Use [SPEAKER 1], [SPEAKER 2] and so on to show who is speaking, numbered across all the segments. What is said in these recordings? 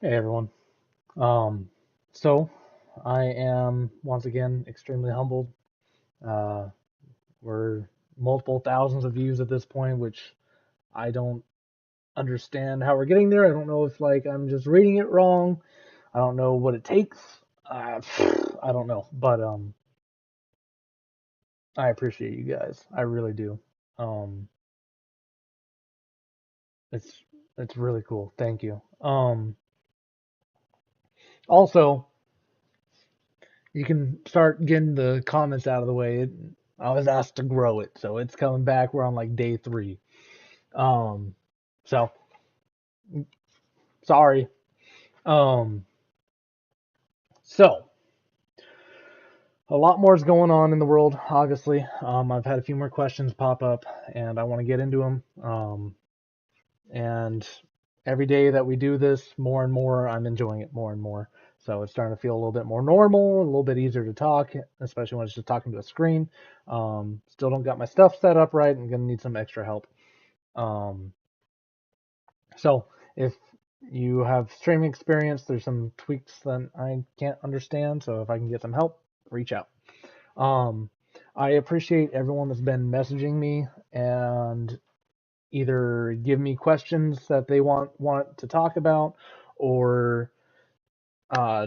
[SPEAKER 1] Hey everyone. Um, so I am once again extremely humbled. Uh, we're multiple thousands of views at this point, which I don't understand how we're getting there. I don't know if I'm just reading it wrong. I don't know what it takes. Uh, I don't know, but I appreciate you guys. I really do. Um, it's it's really cool. Thank you. Also, you can start getting the comments out of the way. I was asked to grow it, so it's coming back. We're on like day 3. Um, so sorry. Um, so a lot more is going on in the world. Obviously, I've had a few more questions pop up, and I want to get into them. And every day that we do this, more and more, I'm enjoying it more and more. So it's starting to feel a little bit more normal, a little bit easier to talk, especially when it's just talking to a screen. Still don't got my stuff set up right. I'm gonna need some extra help. Um, so if you have streaming experience, there's some tweaks that I can't understand. So if I can get some help, reach out. Um, I appreciate everyone that's been messaging me and either give me questions that they want to talk about, or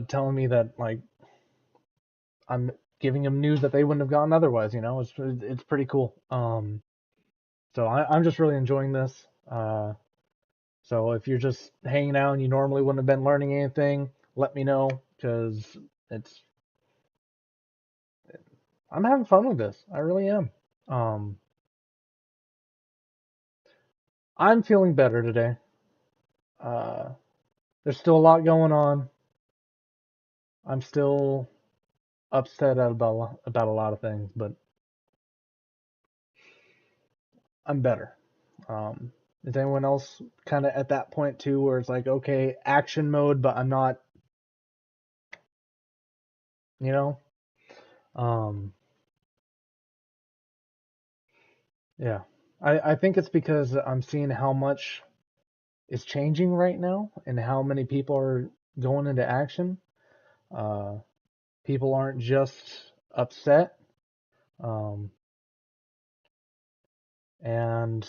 [SPEAKER 1] telling me that I'm giving them news that they wouldn't have gotten otherwise. It's pretty cool. So I'm just really enjoying this. So if you're just hanging out and you normally wouldn't have been learning anything, let me know, because it's I'm having fun with this. I really am. Um, I'm feeling better today. Uh, there's still a lot going on. I'm still upset about a lot of things, but I'm better. Is anyone else kind of at that point too, where it's like, okay, action mode, but I'm not, you know? Um, yeah. I think it's because I'm seeing how much is changing right now and how many people are going into action. Uh, People aren't just upset. Um, and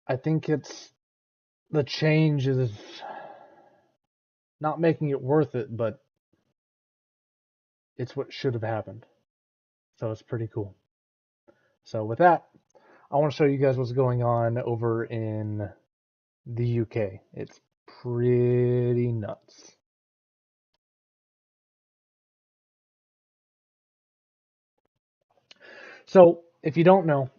[SPEAKER 1] I think it's the change is not making it worth it, but it's what should have happened. So it's pretty cool. So with that, I want to show you guys what's going on over in the UK. It's pretty nuts. So if you don't know,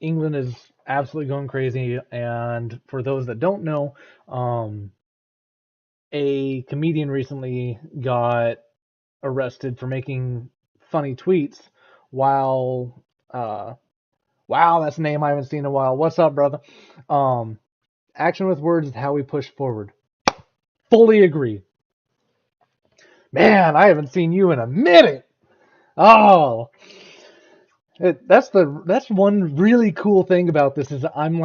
[SPEAKER 1] England is absolutely going crazy. And for those that don't know, a comedian recently got arrested for making funny tweets while wow, that's a name I haven't seen in a while. What's up, brother? Um, Action with words is how we push forward. Fully agree. Man, I haven't seen you in a minute. Oh, that's one really cool thing about this is I'm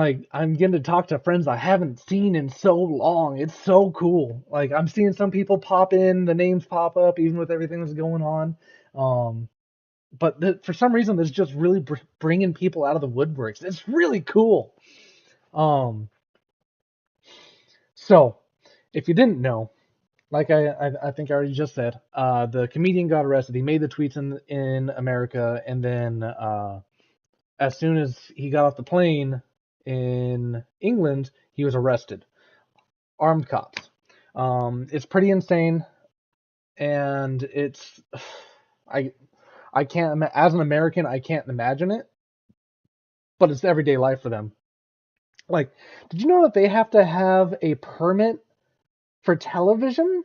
[SPEAKER 1] getting to talk to friends I haven't seen in so long. It's so cool. Like I'm seeing some people pop in, the names pop up, even with everything that's going on. Um, but for some reason, there's just really bringing people out of the woodworks. It's really cool. Um, so if you didn't know, like I think I already just said, the comedian got arrested. He made the tweets in America, and then as soon as he got off the plane in England, he was arrested. Armed cops. It's pretty insane, and it's I I can't as an American I can't imagine it, but it's everyday life for them. Like, did you know that they have to have a permit for television?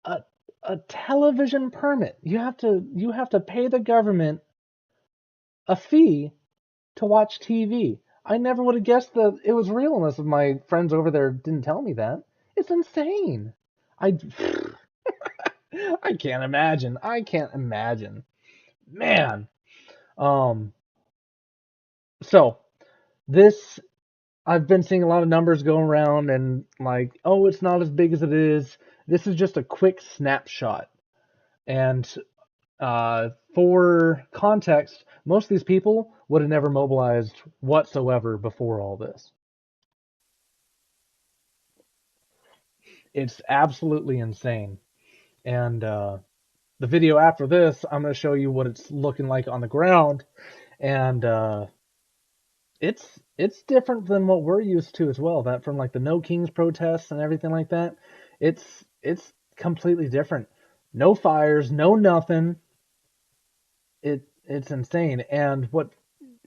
[SPEAKER 1] A a television permit. You have to pay the government a fee to watch TV. I never would have guessed that it was real unless my friends over there didn't tell me that. It's insane. I I can't imagine. I can't imagine. Man. Um So this, I've been seeing a lot of numbers going around and like, oh, it's not as big as it is. This is just a quick snapshot. And for context, most of these people would have never mobilized whatsoever before all this. It's absolutely insane. And the video after this, I'm going to show you what it's looking like on the ground. And it's different than what we're used to as well. That from like the No Kings protests and everything like that. It's completely different. No fires, no nothing. It's insane. And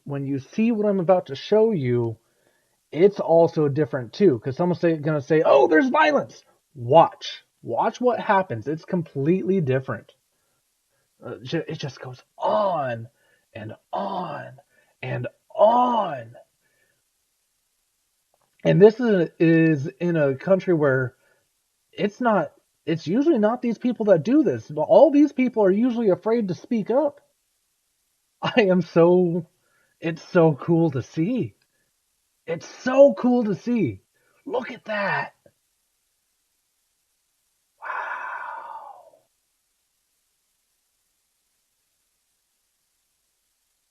[SPEAKER 1] when you see what I'm about to show you, it's also different too. Because someone's gonna say, "Oh, there's violence." Watch what happens. It's completely different. It just goes on and on and on. And this is in a country where it's not. It's usually not these people that do this. But all these people are usually afraid to speak up. I am so. It's so cool to see. It's so cool to see. Look at that. Wow.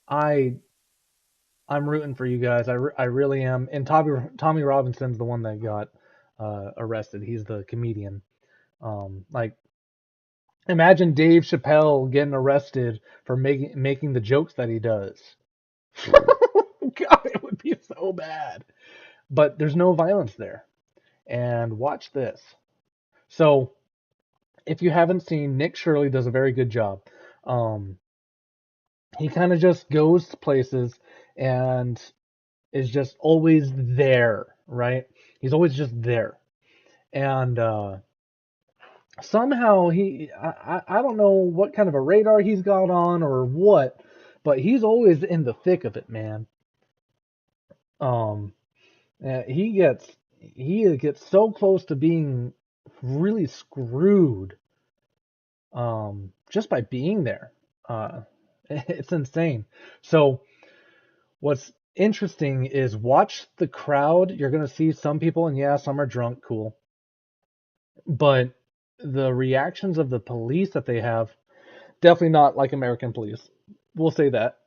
[SPEAKER 1] I I'm rooting for you guys. I really am. And Tommy Robinson's the one that got arrested. He's the comedian. Like imagine Dave Chappelle getting arrested for making the jokes that he does. God, it would be so bad. But there's no violence there. And watch this. So if you haven't seen, Nick Shirley does a very good job. Um, he kind of just goes to places and is just always there, right? He's always just there. And somehow I don't know what kind of a radar he's got on or what, but he's always in the thick of it, man. Um, he gets so close to being really screwed just by being there. It's insane. So what's interesting is watch the crowd. You're gonna see some people, and yeah, some are drunk, cool. But the reactions of the police that they have, definitely not like American police. We'll say that.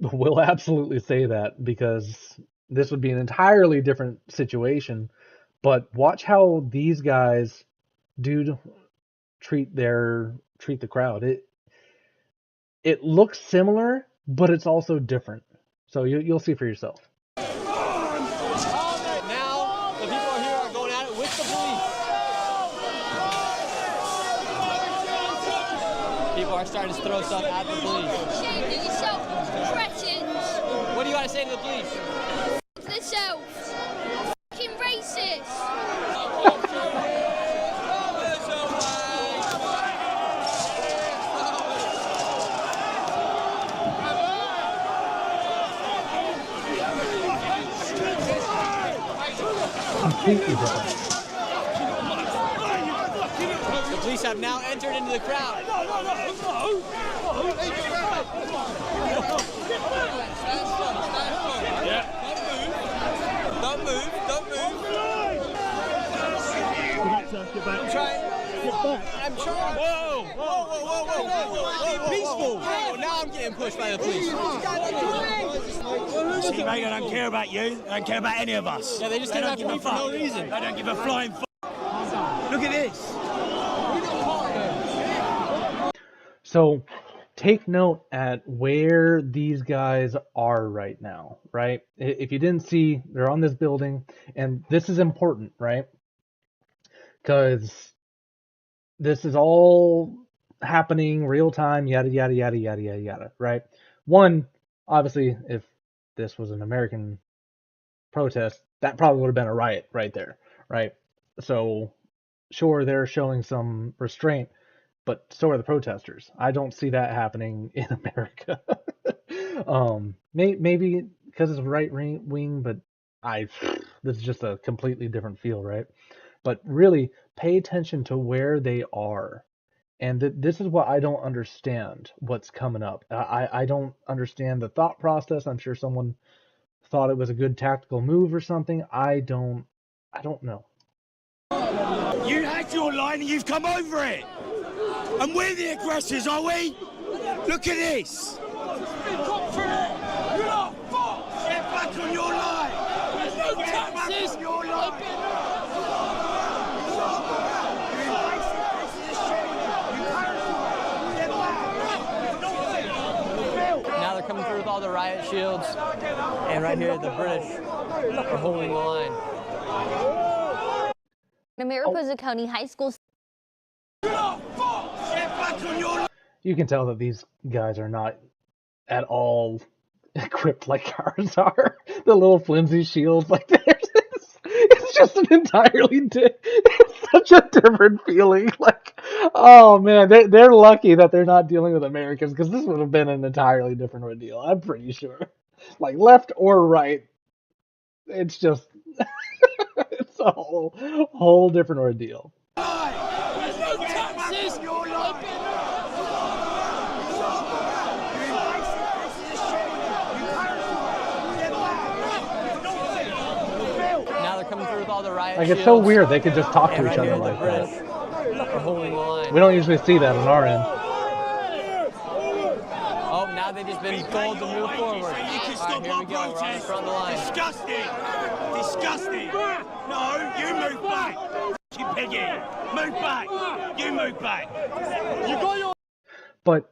[SPEAKER 1] We'll absolutely say that because this would be an entirely different situation. But watch how these guys do treat the crowd. It looks similar, but it's also different. So you'll see for yourself.
[SPEAKER 2] Now, the people here are going at it with the police. People are starting to throw stuff at the police.
[SPEAKER 3] Shaming yourself, cretins.
[SPEAKER 2] What do you got to say to the police?
[SPEAKER 3] Themselves. Fucking racist.
[SPEAKER 1] Completely different.
[SPEAKER 2] The police have now entered into the crowd. Don't move. I'm trying. I'm trying. Whoa. Peaceful. Now I'm getting pushed by the police.
[SPEAKER 4] See, mate, I don't care about you. I don't care about any of us.
[SPEAKER 2] Yeah, they just came after me for no reason.
[SPEAKER 4] They don't give a flying fuck. Look at this.
[SPEAKER 1] So take note at where these guys are right now, right? If you didn't see, they're on this building, and this is important, right? Because this is all happening real time, yada, yada, yada, yada, yada, yada, right? One, obviously, if this was an American protest, that probably would have been a riot right there, right? So, sure, they're showing some restraint, but so are the protesters. I don't see that happening in America. Maybe because it's right wing, but this is just a completely different feel, right? But really, pay attention to where they are. And this is what I don't understand. What's coming up? I don't understand the thought process. I'm sure someone thought it was a good tactical move or something. I don't know.
[SPEAKER 4] You had your line and you've come over it. And we're the aggressors, are we? Look at this. You're not fucked. Get back on your line. Get back on your line.
[SPEAKER 2] Now they're coming through with all the riot shields. And right here, the British are holding the line.
[SPEAKER 3] Mariposa County High School.
[SPEAKER 1] You can tell that these guys are not at all equipped like ours are. The little flimsy shields like theirs. It's just an entirely it's such a different feeling. Like, oh man, they're lucky that they're not dealing with Americans, because this would have been an entirely different ordeal. I'm pretty sure. Like left or right, it's just it's a whole different ordeal.
[SPEAKER 2] Coming through with all the riot
[SPEAKER 1] like, it's so weird they could just talk to each other like that.
[SPEAKER 2] We
[SPEAKER 1] don't usually see that on our end.
[SPEAKER 2] Oh, now they've just been told to move forward.
[SPEAKER 4] You can
[SPEAKER 2] All right, here we go. We're on the front of the line.
[SPEAKER 4] Disgusting. Disgusting. No, you move back. You piggy. Move back. You move back. You got your...
[SPEAKER 1] But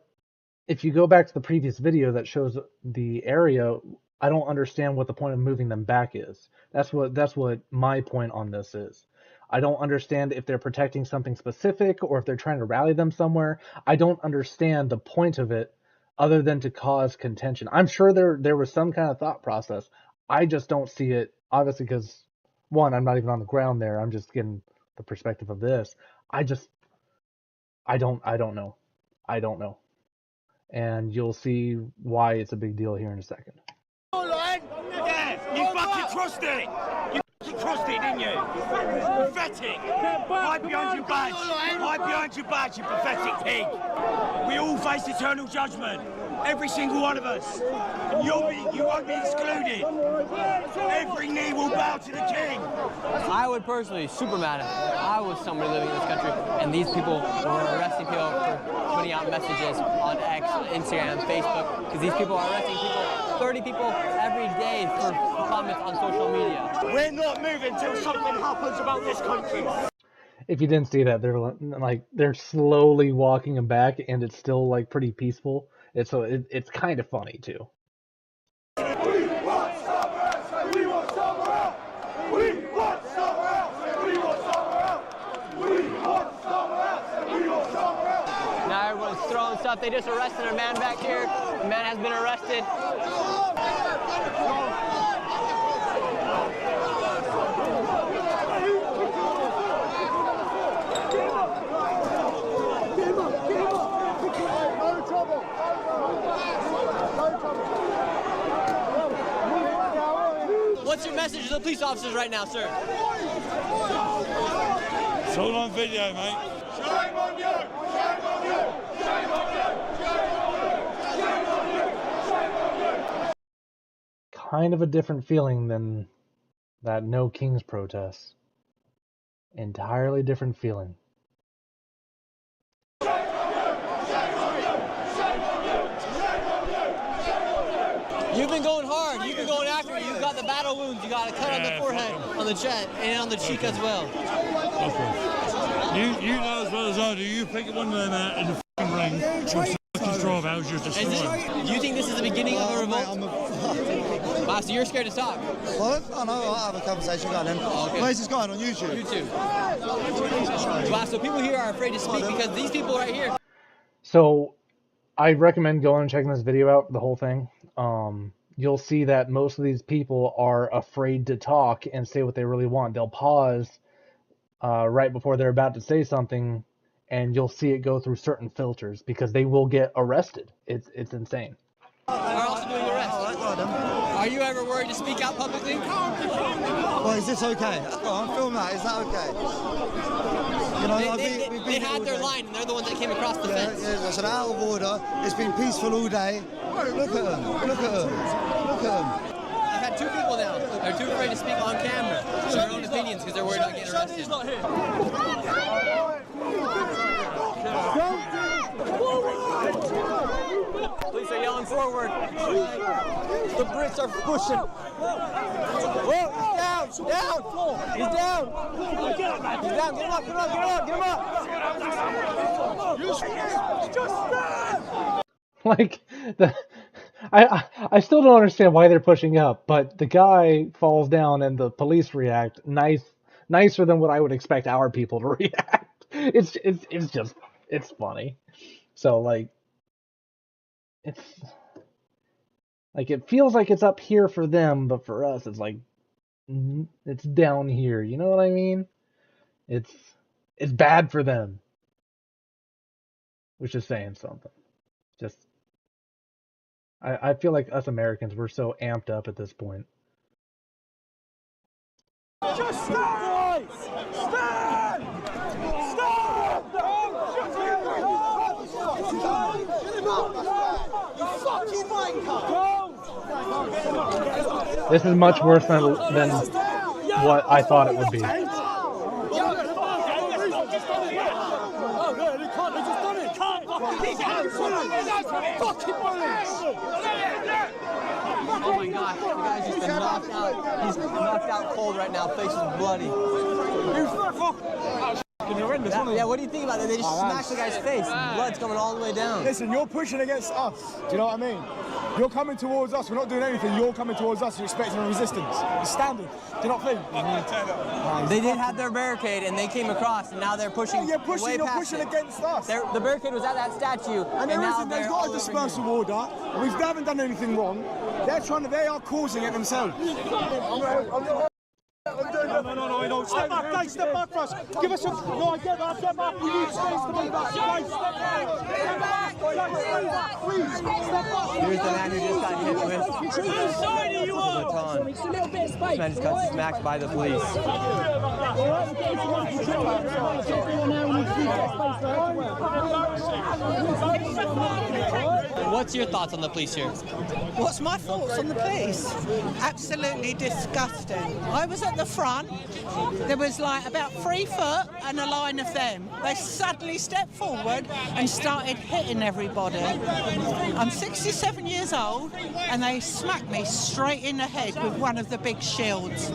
[SPEAKER 1] if you go back to the previous video that shows the area, I don't understand what the point of moving them back is. That's what my point on this is. I don't understand if they're protecting something specific or if they're trying to rally them somewhere. I don't understand the point of it other than to cause contention. I'm sure there was some kind of thought process. I just don't see it, obviously, because one, I'm not even on the ground there. I'm just getting the perspective of this. I don't know. I don't know. And you'll see why it's a big deal here in a second.
[SPEAKER 4] Yeah, you fucking crossed it. You fucking crossed it, didn't you? Pathetic. Hide behind your badge. Hide behind your badge, you pathetic pig. We all face eternal judgment. Every single one of us. And you won't be excluded. Every knee will bow to the king.
[SPEAKER 2] I would personally super mad if I was somebody living in this country and these people were arresting people for putting out messages on X, Instagram, Facebook, because these people are arresting people, 30 people every day for comments on social media.
[SPEAKER 4] We're not moving till something happens about this country.
[SPEAKER 1] If you didn't see that, they're slowly walking them back, and it's still like pretty peaceful. It's kind of funny too.
[SPEAKER 5] We want somewhere else. We want somewhere else. We want somewhere else. We want somewhere else. We want somewhere else. We want somewhere else.
[SPEAKER 2] Now everyone's throwing stuff. They just arrested a man back here. The man has been arrested. What's your message to the police officers right now, sir?
[SPEAKER 4] It's all on video, mate.
[SPEAKER 5] Shame on you! Shame on you! Shame on you! Shame on you! Shame on you!
[SPEAKER 1] Kind of a different feeling than that No Kings protest. Entirely different feeling.
[SPEAKER 2] You've been going hard. You've been going after it. You've got the battle wounds. You got a cut on the forehead, on the chest, and on the cheek as well.
[SPEAKER 6] Okay. You know as well as I do. You pick one of them out in the fucking ring. Fucking drive out. You're destroyed.
[SPEAKER 2] Do you think this is the beginning of a revolt? Wow, so you're scared to talk?
[SPEAKER 7] Well, I know. I'll have a conversation going on.
[SPEAKER 2] Okay.
[SPEAKER 7] Where's this going on YouTube?
[SPEAKER 2] YouTube. Wow, so people here are afraid to speak because these people right here.
[SPEAKER 1] So I recommend going and checking this video out, the whole thing. You'll see that most of these people are afraid to talk and say what they really want. They'll pause right before they're about to say something, and you'll see it go through certain filters because they will get arrested. It's insane.
[SPEAKER 2] Are also doing arrests. Are you ever worried to speak out publicly?
[SPEAKER 7] Well, is this okay? Go on, film that. Is that okay? You know,
[SPEAKER 2] They had their line, and they're the ones that came across the fence.
[SPEAKER 7] Yeah, so they're out of order. It's been peaceful all day. Look at them. Look at them. Look at them.
[SPEAKER 2] I've got 2 people now. They're too afraid to speak on camera. Their own opinions because they're worried about getting arrested. Police are yelling forward.
[SPEAKER 7] The Brits are pushing. Whoa, he's down. He's down. He's down. Get him up.
[SPEAKER 1] Like I still don't understand why they're pushing up, but the guy falls down and the police react nicer than what I would expect our people to react. It's just it's funny. So it's like it feels like it's up here for them, but for us it's like it's down here. You know what I mean? It's bad for them, which is saying something. Just I feel like us Americans, we're so amped up at this point.
[SPEAKER 5] Just stand! Stand! Stand! You fucking wanker!
[SPEAKER 1] This is much worse than what I thought it would be.
[SPEAKER 2] Oh my gosh, the guy's just been knocked out. He's knocked out cold right now, face is bloody. Yeah, what do you think about that? They just smashed the guy's face. Blood's coming all the way down.
[SPEAKER 5] Listen, you're pushing against us. Do you know what I mean? You're coming towards us. We're not doing anything. You're coming towards us. You're expecting a resistance. It's standard. Do you not think?
[SPEAKER 2] They did have their barricade, and they came across, and now they're pushing.
[SPEAKER 5] You're pushing
[SPEAKER 2] against
[SPEAKER 5] us.
[SPEAKER 2] The barricade was at that statue,
[SPEAKER 5] And there's not a dispersal order. We haven't done anything wrong. They are causing it themselves. No, step back first. Give us a... No, I get that, step back. We need space to move back. Guys, step back. Please, step back.
[SPEAKER 2] Here's the man who just got hit with a baton. This man just got smacked by the police. What's your thoughts on the police here?
[SPEAKER 8] What's my thoughts on the police? Absolutely disgusting. I was at the front. There was like about 3 foot and a line of them. They suddenly stepped forward and started hitting everybody. I'm 67 years old and they smacked me straight in the head with one of the big shields.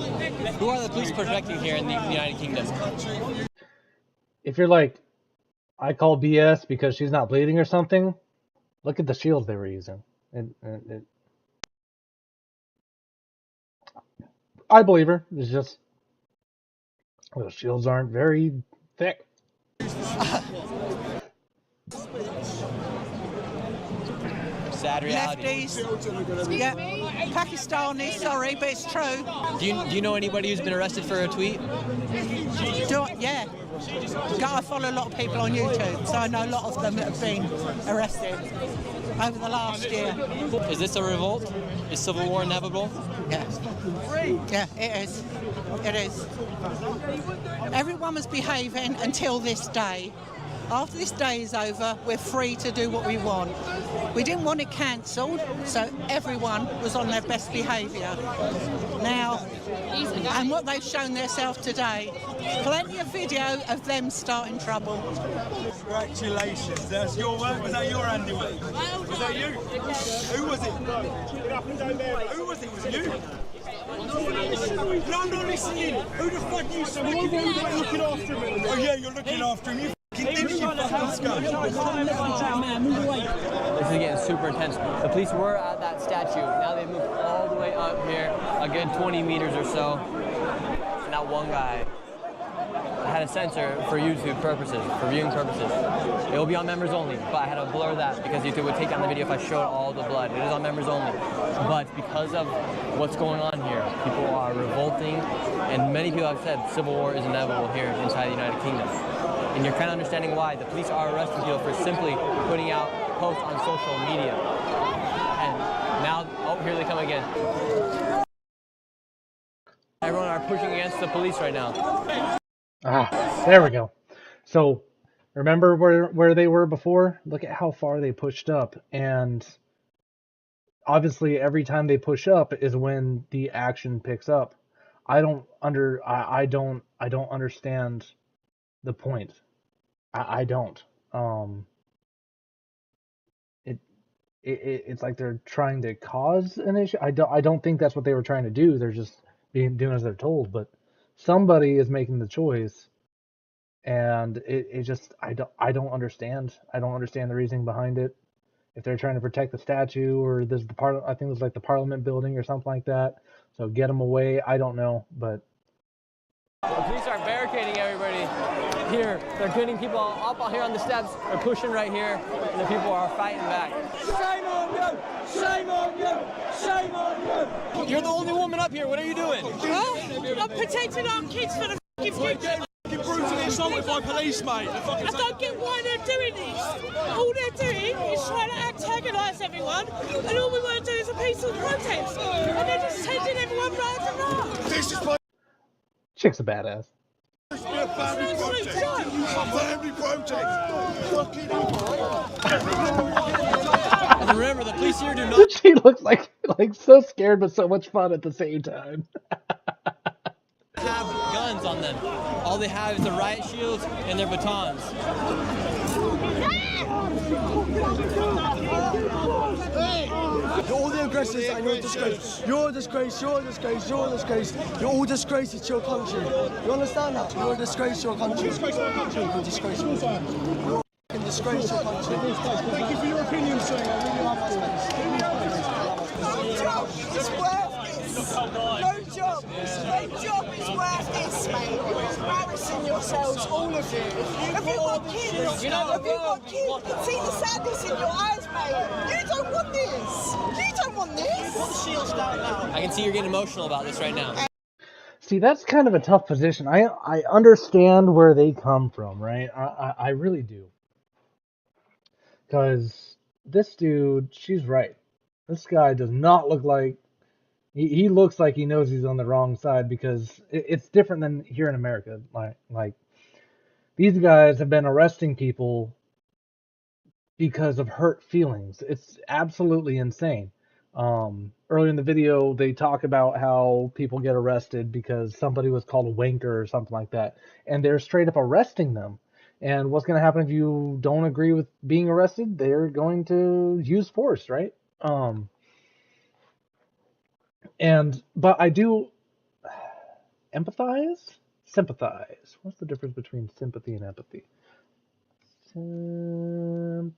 [SPEAKER 2] Who are the police protecting here in the United Kingdom?
[SPEAKER 1] If you're like, I call BS because she's not bleeding or something, look at the shields they were using. I believe her. It's just those shields aren't very thick.
[SPEAKER 2] Sad reality.
[SPEAKER 8] Lefties, yeah, Pakistani, sorry, but it's true.
[SPEAKER 2] Do you know anybody who's been arrested for a tweet?
[SPEAKER 8] Yeah. I follow a lot of people on YouTube, so I know a lot of them that have been arrested over the last year.
[SPEAKER 2] Is this a revolt? Is civil war inevitable?
[SPEAKER 8] Yeah. Yeah, it is. It is. Everyone was behaving until this day. After this day is over, we're free to do what we want. We didn't want it cancelled, so everyone was on their best behaviour. Now, and what they've shown themselves today, plenty of video of them starting trouble.
[SPEAKER 5] Congratulations. That's your work. Was that your handiwork? Was that you? Who was it? Who was it? Was it you? No, I'm not listening. Who the fuck you? So you're looking after him. Oh yeah, you're looking after him.
[SPEAKER 2] This is getting super intense. The police were at that statue. Now they've moved all the way up here, a good 20 meters or so. And that one guy had a sensor for YouTube purposes, for viewing purposes. It will be on members only, but I had to blur that because YouTube would take down the video if I showed all the blood. It is on members only. But because of what's going on here, people are revolting, and many people have said civil war is inevitable here inside the United Kingdom. And you're kind of understanding why the police are arresting people for simply putting out posts on social media. And now, oh, here they come again. Everyone are pushing against the police right now.
[SPEAKER 1] Ah, there we go. So, remember where they were before? Look at how far they pushed up. And obviously every time they push up is when the action picks up. I don't understand the point. I don't. Um, it, it's like they're trying to cause an issue. I don't think that's what they were trying to do. They're just doing as they're told. But somebody is making the choice, and it just I don't understand. I don't understand the reasoning behind it. If they're trying to protect the statue, or there's I think it was like the Parliament building or something like that. So get them away. I don't know, but
[SPEAKER 2] The police are barricading everybody here. They're getting people up here on the steps. They're pushing right here, and the people are fighting back.
[SPEAKER 7] Shame on you! Shame on you! Shame on you!
[SPEAKER 2] You're the only woman up here. What are you doing?
[SPEAKER 9] I'm protecting our kids for the fucking future.
[SPEAKER 5] Brutally assaulted by police, mate.
[SPEAKER 9] I don't get why they're doing this. All they're doing is trying to antagonise everyone, and all we want to do is a peaceful protest. And they're just sending everyone round and round.
[SPEAKER 5] This is my
[SPEAKER 1] chick's a badass.
[SPEAKER 5] family protest. Family protest.
[SPEAKER 2] And remember, the police here do not
[SPEAKER 1] She looks like so scared but so much fun at the same time.
[SPEAKER 2] have guns on them. All they have is the riot shields and their batons.
[SPEAKER 7] You're all the aggressors and you're a disgrace. You're a disgrace, you're a disgrace, you're a disgrace. You're all disgraces to your country. You understand that? You're a disgrace to your country. You're a disgrace to your country. You're a disgrace to your country. Thank you for your opinion, sir. I really love my space.
[SPEAKER 10] It's worth this. No job. No job is worth this, mate. You're embarrassing yourselves, all of you. Have you got kids? Have you got kids? You can see the sadness in your eyes, mate. You don't want this. You don't want this. Put the shields down now.
[SPEAKER 2] I can see you're getting emotional about this right now.
[SPEAKER 1] See, that's kind of a tough position. I understand where they come from, right? I really do. Because this dude, she's right. This guy does not look like, he looks like he knows he's on the wrong side, because it's different than here in America. Like these guys have been arresting people because of hurt feelings. It's absolutely insane. Earlier in the video, they talk about how people get arrested because somebody was called a wanker or something like that, and they're straight up arresting them. And what's going to happen if you don't agree with being arrested? They're going to use force, right? But I do sympathize. What's the difference between sympathy and empathy? Sympathy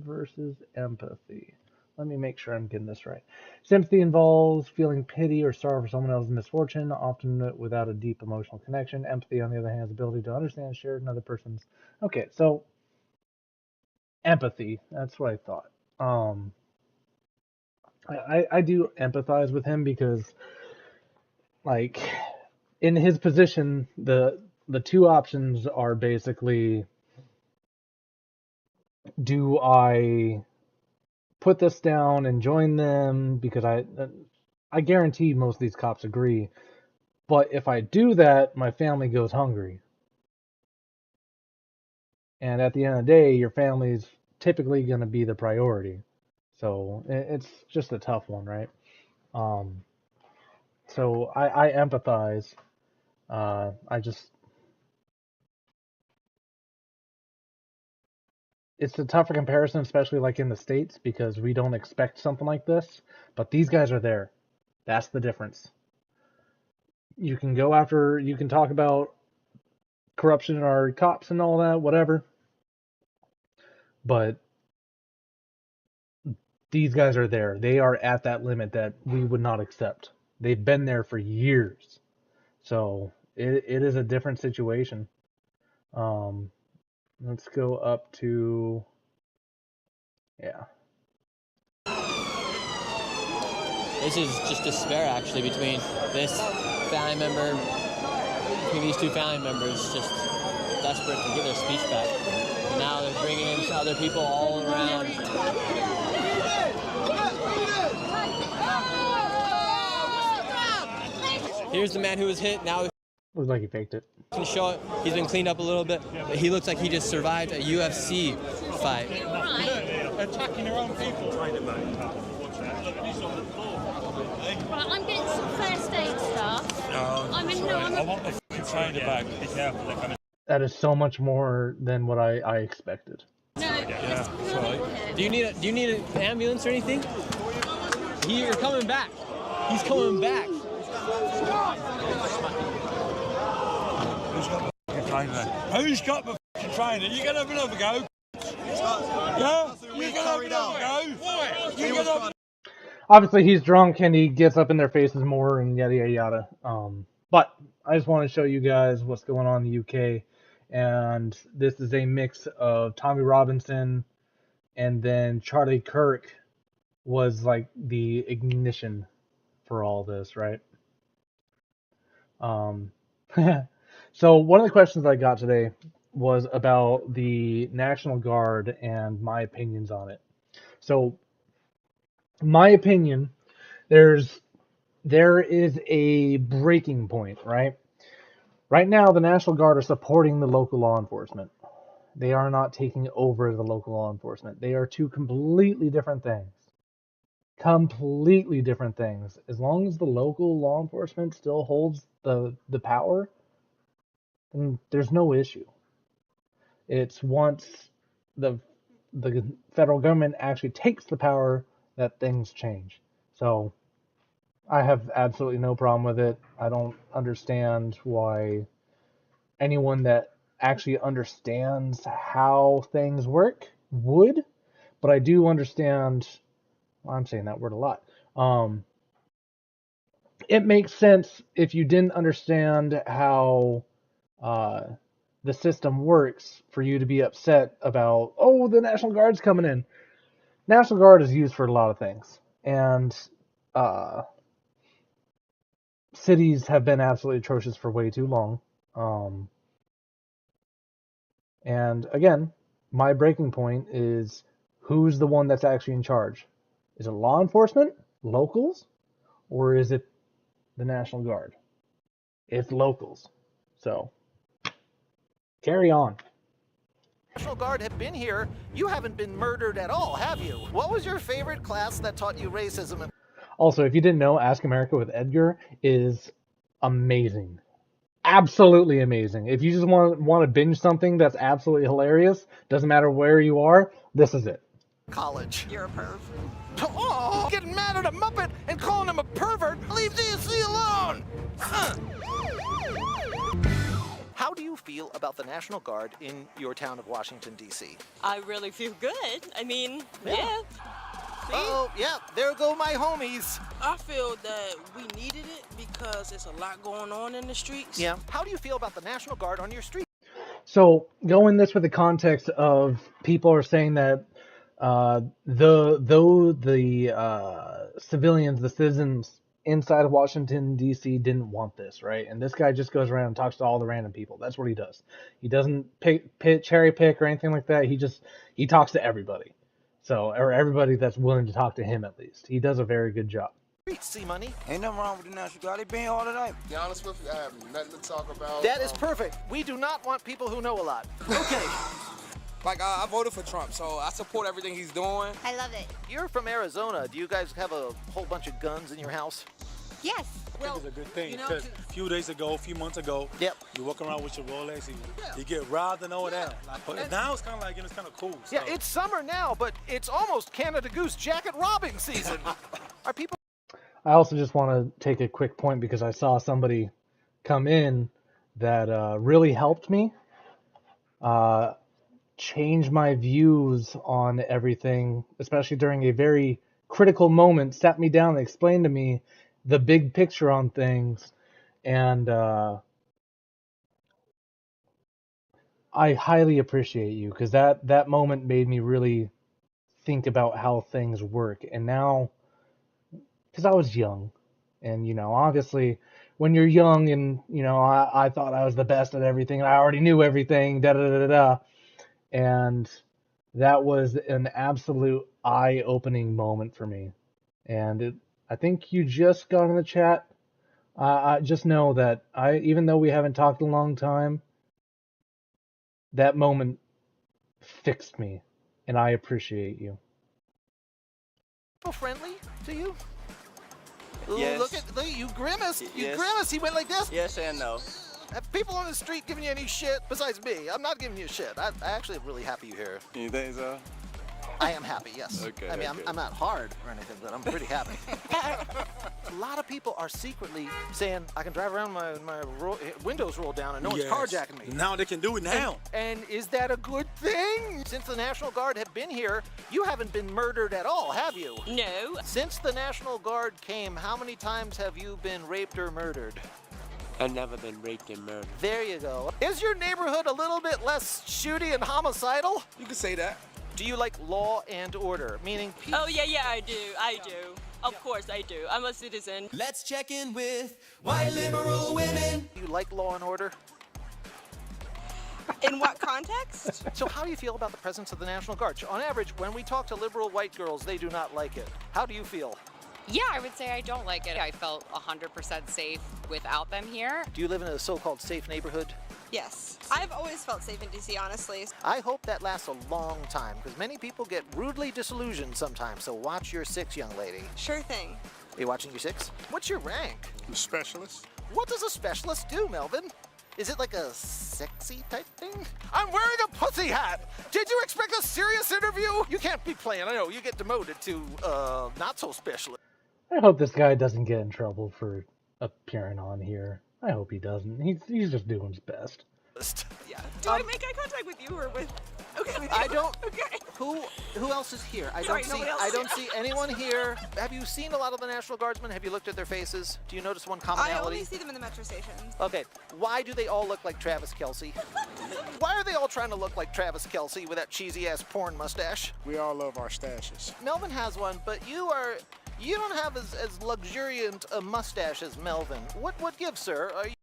[SPEAKER 1] versus empathy. Let me make sure I'm getting this right. Sympathy involves feeling pity or sorrow for someone else's misfortune, often without a deep emotional connection. Empathy, on the other hand, is the ability to understand and share another person's. Okay, so empathy. That's what I thought. I do empathize with him because, like, in his position, the two options are basically, do I put this down and join them, because I guarantee most of these cops agree, but if I do that, my family goes hungry. And at the end of the day, your family's typically going to be the priority. So it's just a tough one, right? So I empathize. It's a tougher comparison, especially like in the States, because we don't expect something like this. But these guys are there. That's the difference. You can talk about corruption in our cops and all that, whatever. But these guys are there. They are at that limit that we would not accept. They've been there for years. So it is a different situation. Let's go up to, yeah.
[SPEAKER 2] This is just despair, actually, between this family member, between these two family members, just desperate to get their speech back. And now they're bringing in other people all around. Here's the man who was hit. Now
[SPEAKER 1] Looks like he faked it.
[SPEAKER 2] can show it. He's been cleaned up a little bit. But he looks like he just survived a UFC fight.
[SPEAKER 6] Attacking their own people.
[SPEAKER 11] Right, I'm getting some first aid stuff.
[SPEAKER 6] I want the fucking trainer back. Be careful, they're coming.
[SPEAKER 1] That is so much more than what I expected.
[SPEAKER 6] Yeah, sorry.
[SPEAKER 2] Do you need an ambulance or anything? You're coming back. He's coming back.
[SPEAKER 6] Who's got the fucking trainer? Who's got the fucking trainer? You gonna have another go? Yeah? You gonna have another go? You gonna have...
[SPEAKER 1] Obviously, he's drunk and he gets up in their faces more and yada yada yada. But I just want to show you guys what's going on in the UK, and this is a mix of Tommy Robinson and then Charlie Kirk was like the ignition for all this, right? So one of the questions I got today was about the National Guard and my opinions on it. So my opinion, there is a breaking point, right? Right now, the National Guard are supporting the local law enforcement. They are not taking over the local law enforcement. They are two completely different things. Completely different things. As long as the local law enforcement still holds the power, then there's no issue. It's once the federal government actually takes the power that things change. So I have absolutely no problem with it. I don't understand why anyone that actually understands how things work would, but I do understand. Well, I'm saying that word a lot. It makes sense if you didn't understand how the system works for you to be upset about, oh, the National Guard's coming in. National Guard is used for a lot of things, and cities have been absolutely atrocious for way too long. And again, my breaking point is who's the one that's actually in charge? Is it law enforcement, locals, or is it the National Guard? It's locals. So, carry on.
[SPEAKER 12] National Guard have been here. You haven't been murdered at all, have you? What was your favorite class that taught you racism?
[SPEAKER 1] Also, if you didn't know, Ask America with Edgar is amazing. Absolutely amazing. If you just want to binge something that's absolutely hilarious, doesn't matter where you are, this is it.
[SPEAKER 12] College. You're a perv. Oh, getting mad at a Muppet and calling him a pervert. Leave DSC alone. How do you feel about the National Guard in your town of Washington, D.C.?
[SPEAKER 13] I really feel good. I mean, yeah.
[SPEAKER 12] Oh, yeah, there go my homies.
[SPEAKER 9] I feel that we needed it because there's a lot going on in the streets.
[SPEAKER 12] Yeah. How do you feel about the National Guard on your street?
[SPEAKER 1] So, going this with the context of people are saying that the civilians, the citizens inside of Washington, D.C. didn't want this, right? And this guy just goes around and talks to all the random people. That's what he does. He doesn't cherry pick or anything like that. He talks to everybody. So, or everybody that's willing to talk to him at least. He does a very good job.
[SPEAKER 12] See money?
[SPEAKER 14] Ain't nothing wrong with the National Guard. They been here all tonight.
[SPEAKER 15] To be honest with you, I have nothing to talk about.
[SPEAKER 12] That is perfect. We do not want people who know a lot. Okay.
[SPEAKER 14] Like, I voted for Trump, so I support everything he's doing.
[SPEAKER 3] I love it.
[SPEAKER 12] You're from Arizona. Do you guys have a whole bunch of guns in your house?
[SPEAKER 3] Yes.
[SPEAKER 16] I think it's a good thing because a few months ago, you walk around with your Rolex, you get robbed and all that. But now it's kind of like, it's kind of cool.
[SPEAKER 12] Yeah, it's summer now, but it's almost Canada Goose jacket robbing season. Are people?
[SPEAKER 1] I also just want to take a quick point because I saw somebody come in that really helped me change my views on everything, especially during a very critical moment, sat me down and explained to me the big picture on things, and I highly appreciate you because that moment made me really think about how things work. And now, because I was young, and obviously when you're young and I thought I was the best at everything and I already knew everything, da da da da, and that was an absolute eye-opening moment for me. And I think you just got in the chat. I just know that even though we haven't talked in a long time, that moment fixed me, and I appreciate you.
[SPEAKER 12] friendly to you?
[SPEAKER 17] Yes.
[SPEAKER 12] Look, you grimace. You
[SPEAKER 17] Yes.
[SPEAKER 12] grimace. He went like this.
[SPEAKER 17] Yes and no.
[SPEAKER 12] Have people on the street giving you any shit besides me? I'm not giving you shit. I actually am really happy you're here.
[SPEAKER 17] You think so?
[SPEAKER 12] I am happy, yes.
[SPEAKER 17] Okay,
[SPEAKER 12] I mean,
[SPEAKER 17] okay.
[SPEAKER 12] I'm not hard or anything, but I'm pretty happy. A lot of people are secretly saying, I can drive around my windows rolled down and no one's carjacking me.
[SPEAKER 16] Now they can do it now.
[SPEAKER 12] And is that a good thing? Since the National Guard have been here, you haven't been murdered at all, have you?
[SPEAKER 13] No.
[SPEAKER 12] Since the National Guard came, how many times have you been raped or murdered?
[SPEAKER 17] I've never been raped and murdered.
[SPEAKER 12] There you go. Is your neighborhood a little bit less shooty and homicidal?
[SPEAKER 14] You can say that.
[SPEAKER 12] Do you like law and order? Meaning people...
[SPEAKER 13] Oh, yeah, I do. Of course I do. I'm a citizen.
[SPEAKER 18] Let's check in with white liberal women.
[SPEAKER 12] Do you like law and order?
[SPEAKER 13] In what context?
[SPEAKER 12] So how do you feel about the presence of the National Guard? On average, when we talk to liberal white girls, they do not like it. How do you feel?
[SPEAKER 19] Yeah, I would say I don't like it. I felt 100% safe without them here.
[SPEAKER 12] Do you live in a so-called safe neighborhood?
[SPEAKER 20] Yes. I've always felt safe in DC, honestly.
[SPEAKER 12] I hope that lasts a long time, because many people get rudely disillusioned sometimes, so watch your 6, young lady.
[SPEAKER 20] Sure thing.
[SPEAKER 12] Are you watching your 6? What's your rank?
[SPEAKER 6] I'm a specialist.
[SPEAKER 12] What does a specialist do, Melvin? Is it like a sexy type thing? I'm wearing a pussy hat! Did you expect a serious interview? You can't be playing, I know, you get demoted to, not so specialist.
[SPEAKER 1] I hope this guy doesn't get in trouble for appearing on here. I hope he doesn't. He's just doing his best.
[SPEAKER 20] Yeah. Do I make eye contact with you or with? Okay. With you.
[SPEAKER 12] I don't.
[SPEAKER 20] Okay.
[SPEAKER 12] Who else is here?
[SPEAKER 20] Sorry, nobody else.
[SPEAKER 12] I don't see anyone here. Have you seen a lot of the National Guardsmen? Have you looked at their faces? Do you notice one commonality?
[SPEAKER 20] I only see them in the metro stations.
[SPEAKER 12] Okay. Why do they all look like Travis Kelce? Why are they all trying to look like Travis Kelce with that cheesy ass porn mustache?
[SPEAKER 6] We all love our stashes.
[SPEAKER 12] Melvin has one, but you don't have as luxuriant a mustache as Melvin. What gives, sir? Are you...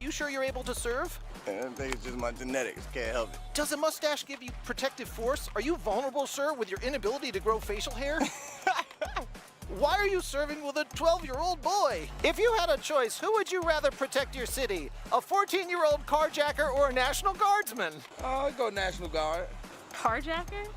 [SPEAKER 12] You sure you're able to serve?
[SPEAKER 17] I think it's just my genetics. Can't help it.
[SPEAKER 12] Does a mustache give you protective force? Are you vulnerable, sir, with your inability to grow facial hair? Why are you serving with a 12-year-old boy? If you had a choice, who would you rather protect your city? A 14-year-old carjacker or a National Guardsman?
[SPEAKER 14] I'd go National Guard.
[SPEAKER 20] Carjacker?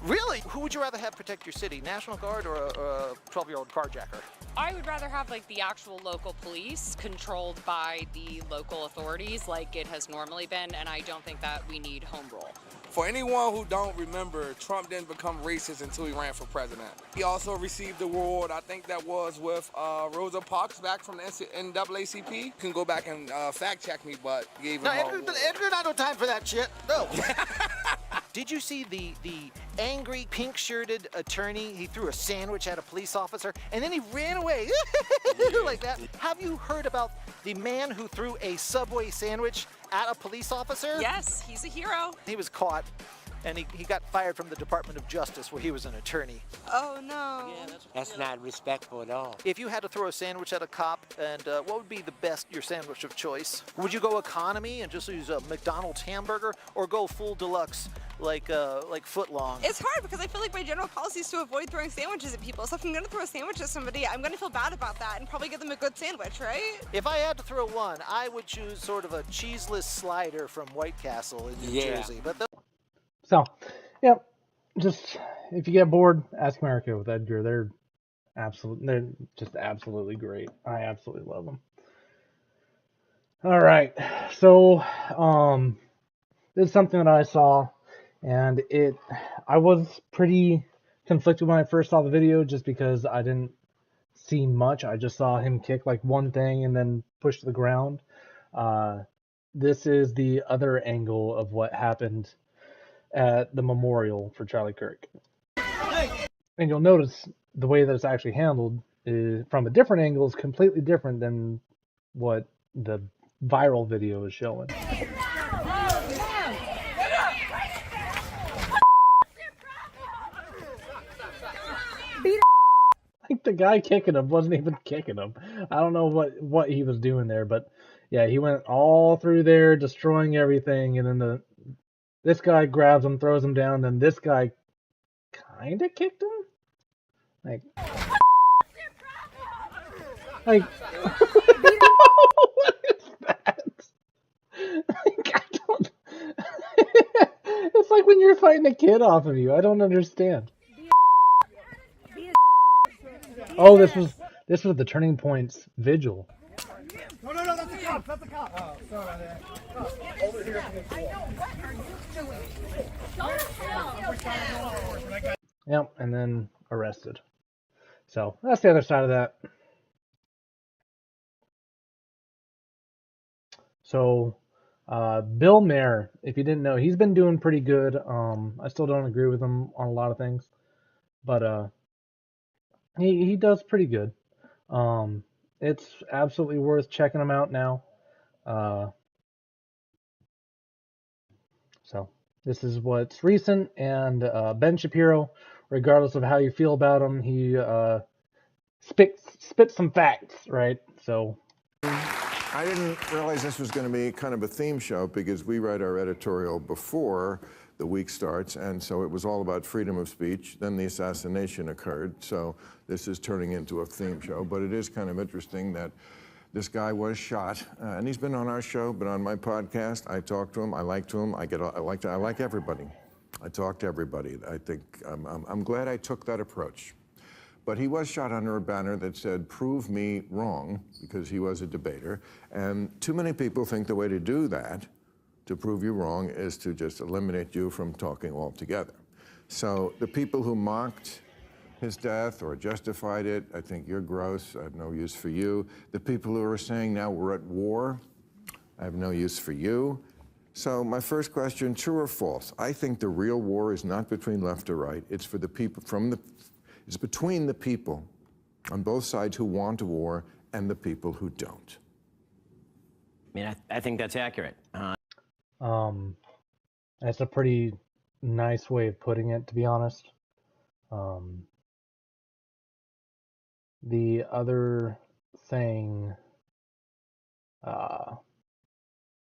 [SPEAKER 12] Really? Who would you rather have protect your city, National Guard or a 12-year-old carjacker?
[SPEAKER 19] I would rather have like the actual local police controlled by the local authorities like it has normally been, and I don't think that we need home rule.
[SPEAKER 14] For anyone who don't remember, Trump didn't become racist until he ran for president. He also received the award, I think that was with Rosa Parks back from the NAACP. You can go back and fact check me, but gave him
[SPEAKER 12] No,
[SPEAKER 14] an
[SPEAKER 12] Edgar,
[SPEAKER 14] award.
[SPEAKER 12] Edgar, I don't have time for that shit. No. Did you see the angry pink-shirted attorney? He threw a sandwich at a police officer and then he ran away like that. Have you heard about the man who threw a Subway sandwich at a police officer?
[SPEAKER 20] Yes, he's a hero.
[SPEAKER 12] He was caught and he got fired from the Department of Justice where he was an attorney.
[SPEAKER 20] Oh no.
[SPEAKER 17] That's not respectful at all.
[SPEAKER 12] If you had to throw a sandwich at a cop, and what would be your sandwich of choice? Would you go economy and just use a McDonald's hamburger, or go full deluxe like footlong?
[SPEAKER 20] It's hard because I feel like my general policy is to avoid throwing sandwiches at people. So if I'm gonna throw a sandwich at somebody, I'm gonna feel bad about that and probably give them a good sandwich, right?
[SPEAKER 12] If I had to throw one, I would choose sort of a cheeseless slider from White Castle in New Jersey. But
[SPEAKER 1] So, yeah, just if you get bored, Ask America with Edgar. They're just absolutely great. I absolutely love them. All right, so this is something that I saw, and I was pretty conflicted when I first saw the video, just because I didn't see much. I just saw him kick like one thing and then push to the ground. This is the other angle of what happened at the memorial for Charlie Kirk. And you'll notice the way that it's actually handled is, from a different angle, is completely different than what the viral video is showing. Like the guy kicking him wasn't even kicking him. I don't know what he was doing there, but yeah, he went all through there destroying everything, and then this guy grabs him, throws him down, then this guy kind of kicked him? Like, Like, what is that? Like, I don't. It's like when you're fighting a kid off of you. I don't understand. Oh, this was the Turning Point's vigil.
[SPEAKER 5] No, that's the cop. That's the cop. Oh, sorry about that. Over here.
[SPEAKER 1] Yep, and then arrested. So that's the other side of that. So Bill Maher, if you didn't know, he's been doing pretty good. I still don't agree with him on a lot of things, but he does pretty good. It's absolutely worth checking him out now. So this is what's recent, and Ben Shapiro, regardless of how you feel about him, he spits some facts, right? So
[SPEAKER 21] I didn't realize this was going to be kind of a theme show because we write our editorial before the week starts, and so it was all about freedom of speech. Then the assassination occurred, so this is turning into a theme show. But it is kind of interesting that this guy was shot, and he's been on our show, been on my podcast. I talk to him, I like him, I like everybody. I talk to everybody. I think I'm glad I took that approach. But he was shot under a banner that said, "Prove me wrong," because he was a debater. And too many people think the way to do that, to prove you wrong, is to just eliminate you from talking altogether. So the people who mocked his death or justified it, I think you're gross. I have no use for you. The people who are saying now we're at war, I have no use for you. So my first question, true or false? I think the real war is not between left or right. It's for the people it's between the people on both sides who want a war and the people who don't.
[SPEAKER 22] I mean, I think that's accurate.
[SPEAKER 1] That's a pretty nice way of putting it, to be honest. The other thing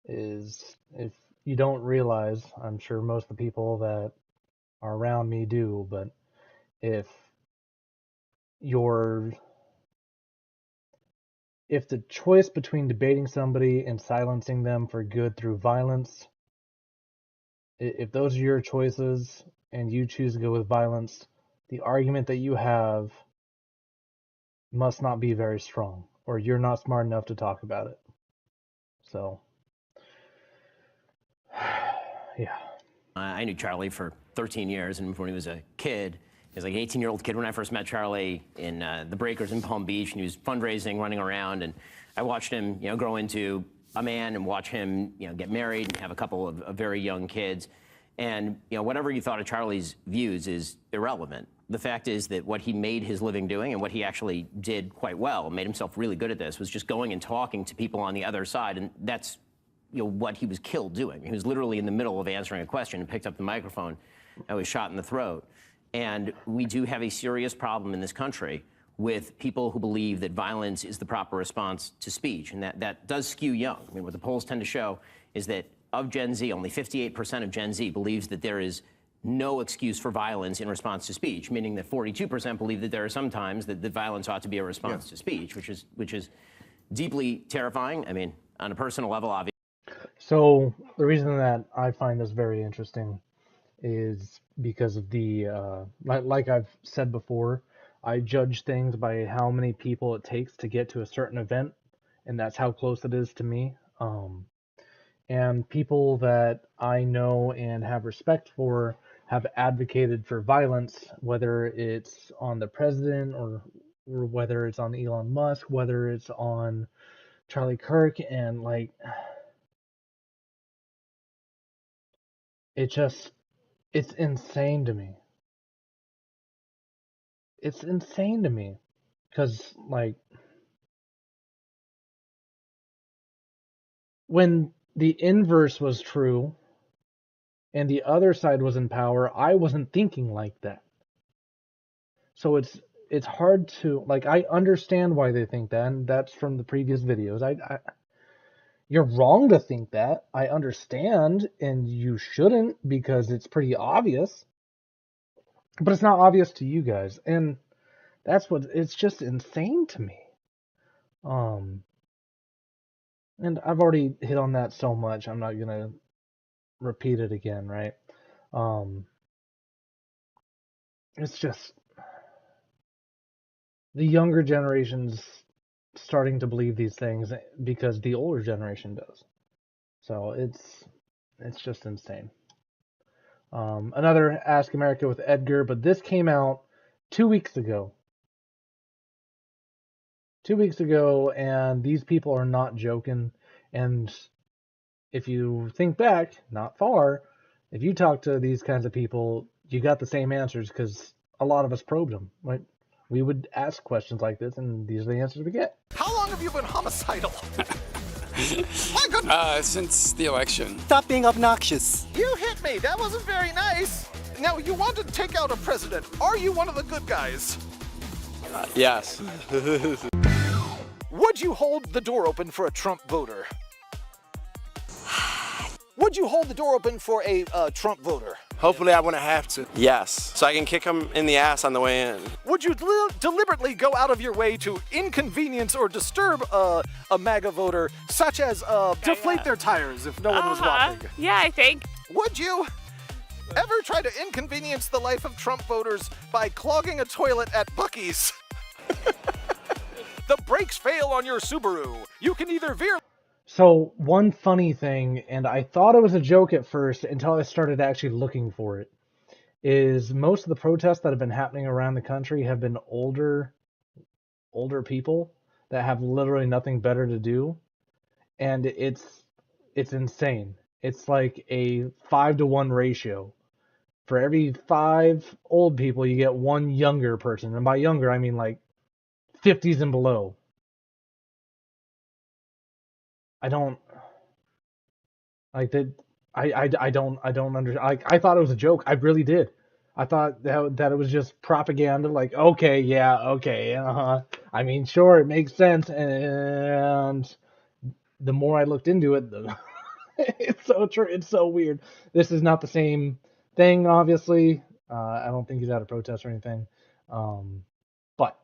[SPEAKER 1] is, if you don't realize, I'm sure most of the people that are around me do, but if the choice between debating somebody and silencing them for good through violence, if those are your choices and you choose to go with violence, the argument that you have must not be very strong, or you're not smart enough to talk about it. So, yeah.
[SPEAKER 22] I knew Charlie for 13 years, and when he was a kid, he was like an 18-year-old kid when I first met Charlie in the Breakers in Palm Beach, and he was fundraising, running around, and I watched him, grow into a man and watch him, get married and have a couple of very young kids. And, whatever you thought of Charlie's views is irrelevant. The fact is that what he made his living doing, and what he actually did quite well, made himself really good at this, was just going and talking to people on the other side, and that's what he was killed doing. He was literally in the middle of answering a question and picked up the microphone and was shot in the throat. And we do have a serious problem in this country with people who believe that violence is the proper response to speech, and that does skew young. I mean, what the polls tend to show is that of Gen Z, only 58% of Gen Z believes that there is no excuse for violence in response to speech, meaning that 42% believe that there are some times that violence ought to be a response to speech, which is deeply terrifying. I mean, on a personal level, obviously.
[SPEAKER 1] So the reason that I find this very interesting is because of the, like I've said before, I judge things by how many people it takes to get to a certain event, and that's how close it is to me. And people that I know and have respect for have advocated for violence, whether it's on the president or whether it's on Elon Musk, whether it's on Charlie Kirk, and it's insane to me. It's insane to me because when the inverse was true and the other side was in power, I wasn't thinking like that. So it's hard to, I understand why they think that, and that's from the previous videos. You're wrong to think that. I understand, and you shouldn't, because it's pretty obvious. But it's not obvious to you guys, and it's just insane to me. And I've already hit on that so much, I'm not gonna repeat it again, right? It's just the younger generation's starting to believe these things because the older generation does. So it's just insane. Another Ask America with Edgar, but this came out 2 weeks ago. 2 weeks ago, and these people are not joking. And if you think back, not far, if you talk to these kinds of people, you got the same answers because a lot of us probed them. Right? We would ask questions like this, and these are the answers we get.
[SPEAKER 12] How long have you been homicidal?
[SPEAKER 4] Since the election.
[SPEAKER 7] Stop being obnoxious.
[SPEAKER 12] You hit me. That wasn't very nice. Now, you want to take out a president. Are you one of the good guys?
[SPEAKER 4] Yes.
[SPEAKER 12] Would you hold the door open for a Trump voter? Would you hold the door open for a Trump voter?
[SPEAKER 4] Hopefully I wouldn't have to. Yes. So I can kick him in the ass on the way in.
[SPEAKER 12] Would you deliberately go out of your way to inconvenience or disturb a MAGA voter, such as deflate their tires if no one was watching?
[SPEAKER 13] Yeah, I think.
[SPEAKER 12] Would you ever try to inconvenience the life of Trump voters by clogging a toilet at Buc-ee's? The brakes fail on your Subaru. You can either veer...
[SPEAKER 1] So, one funny thing, and I thought it was a joke at first until I started actually looking for it, is most of the protests that have been happening around the country have been older people that have literally nothing better to do. And it's insane. It's like a 5-to-1 ratio. For every 5 old people, you get 1 younger person. And by younger, I mean like 50s and below. I don't like that. I don't understand. I thought it was a joke. I really did. I thought that it was just propaganda. Like, okay, yeah, okay, I mean, sure, it makes sense. And the more I looked into it, it's so true. It's so weird. This is not the same thing, obviously. I don't think he's at a protest or anything. But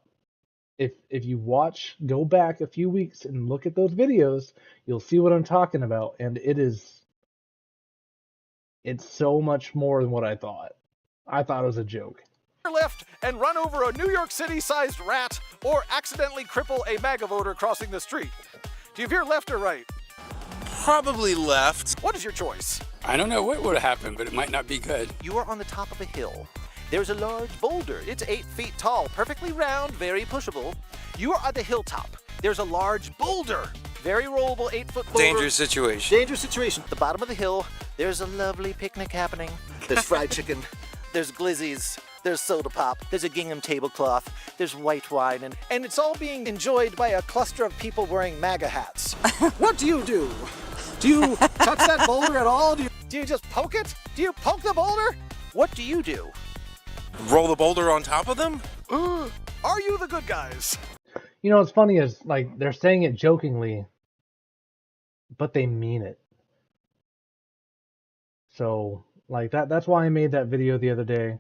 [SPEAKER 1] if you go back a few weeks and look at those videos, you'll see what I'm talking about, and it's so much more than what I thought. I thought it was a joke.
[SPEAKER 12] left and run over a New York City-sized rat or accidentally cripple a MAGA voter crossing the street. Do you veer left or right?
[SPEAKER 4] Probably left.
[SPEAKER 12] What is your choice?
[SPEAKER 4] I don't know what would happen, but it might not be good.
[SPEAKER 12] You are on the top of a hill. There's a large boulder. It's 8 feet tall, perfectly round, very pushable. You are at the hilltop. There's a large boulder. Very rollable, 8-foot boulder.
[SPEAKER 4] Dangerous situation.
[SPEAKER 12] Dangerous situation. At the bottom of the hill, there's a lovely picnic happening. There's fried chicken. There's glizzies. There's soda pop. There's a gingham tablecloth. There's white wine. And it's all being enjoyed by a cluster of people wearing MAGA hats. What do? Do you touch that boulder at all? Do you just poke it? Do you poke the boulder? What do you do?
[SPEAKER 4] Roll the boulder on top of them?
[SPEAKER 12] Are you the good guys?
[SPEAKER 1] You know, what's funny is, like, they're saying it jokingly, but they mean it. So, like, that's why I made that video the other day,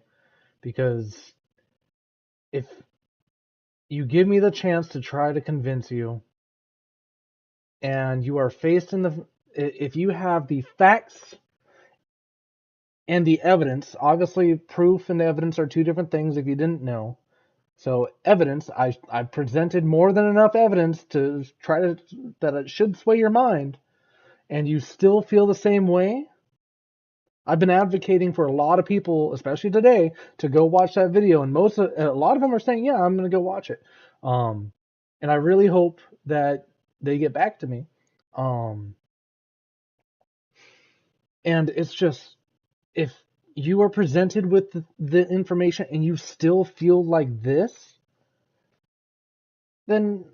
[SPEAKER 1] because if you give me the chance to try to convince you, and you are faced if you have the facts and the evidence, obviously proof and evidence are 2 different things if you didn't know. So evidence, I presented more than enough evidence to that it should sway your mind, and you still feel the same way. I've been advocating for a lot of people, especially today, to go watch that video, and a lot of them are saying, yeah, I'm going to go watch it. And I really hope that they get back to me. And it's just, if you are presented with the information and you still feel like this, then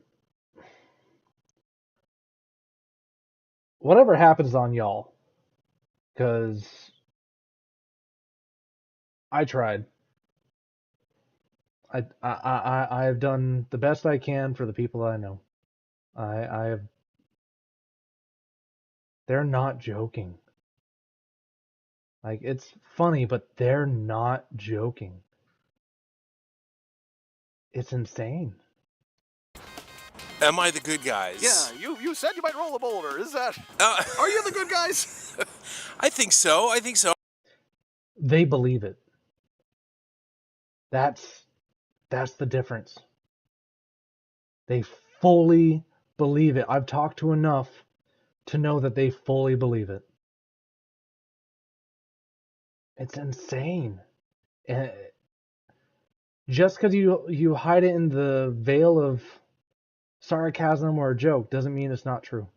[SPEAKER 1] whatever happens on y'all. Because I tried. I have done the best I can for the people I know. I have. They're not joking. Like, it's funny, but they're not joking. It's insane.
[SPEAKER 8] Am I the good guys?
[SPEAKER 12] Yeah, you said you might roll a boulder. Is that? Are you the good guys?
[SPEAKER 8] I think so. I think so.
[SPEAKER 1] They believe it. That's the difference. They fully believe it. I've talked to enough to know that they fully believe it. It's insane. And just because you hide it in the veil of sarcasm or a joke doesn't mean it's not true.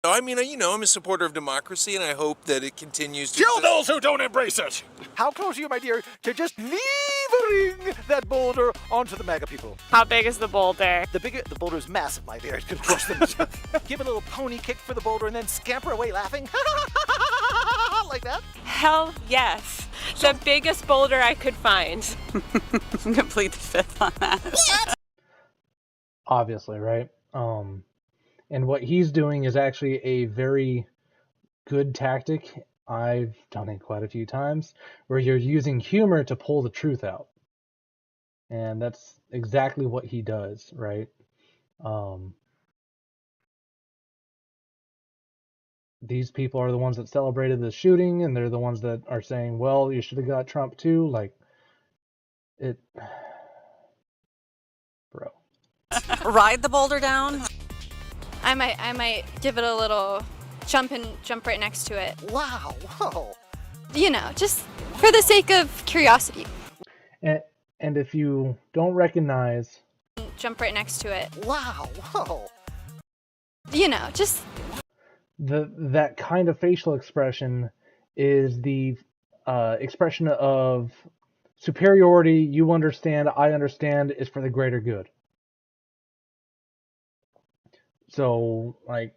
[SPEAKER 8] I mean, I'm a supporter of democracy, and I hope that it continues to
[SPEAKER 12] Kill
[SPEAKER 8] exist.
[SPEAKER 12] those who don't embrace it! How close are you, my dear, to just levering that boulder onto the MAGA people?
[SPEAKER 13] How big is the boulder?
[SPEAKER 12] The boulder is massive, my dear. It could crush them. Give a little pony kick for the boulder and then scamper away laughing. Like that?
[SPEAKER 13] Hell yes. The biggest boulder I could find. I'm complete the fifth on that.
[SPEAKER 1] Obviously, right? And what he's doing is actually a very good tactic. I've done it quite a few times, where you're using humor to pull the truth out. And that's exactly what he does, right? These people are the ones that celebrated the shooting, and they're the ones that are saying, well, you should have got Trump too. Like, it... Bro.
[SPEAKER 10] Ride the boulder down?
[SPEAKER 23] I might give it a little jump right next to it.
[SPEAKER 12] Wow, whoa.
[SPEAKER 23] You know, just for the sake of curiosity.
[SPEAKER 1] And if you don't recognize...
[SPEAKER 23] Jump right next to it.
[SPEAKER 12] Wow, whoa.
[SPEAKER 23] You know, just...
[SPEAKER 1] That kind of facial expression is the expression of superiority. You understand, I understand, is for the greater good. So, like...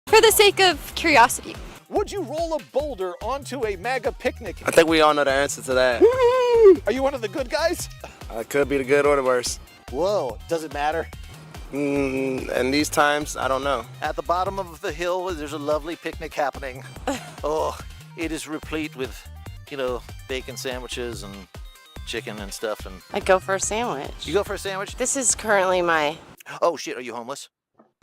[SPEAKER 23] For the sake of curiosity.
[SPEAKER 12] Would you roll a boulder onto a MAGA picnic?
[SPEAKER 4] I think we all know the answer to that.
[SPEAKER 12] Are you one of the good guys?
[SPEAKER 4] I could be the good or the worst.
[SPEAKER 12] Whoa, does it matter?
[SPEAKER 4] In these times, I don't know.
[SPEAKER 12] At the bottom of the hill, there's a lovely picnic happening. Oh, it is replete with, bacon sandwiches and chicken and stuff. And
[SPEAKER 24] I go for a sandwich.
[SPEAKER 12] You go for a sandwich?
[SPEAKER 24] This is currently my...
[SPEAKER 12] Oh, shit, are you homeless?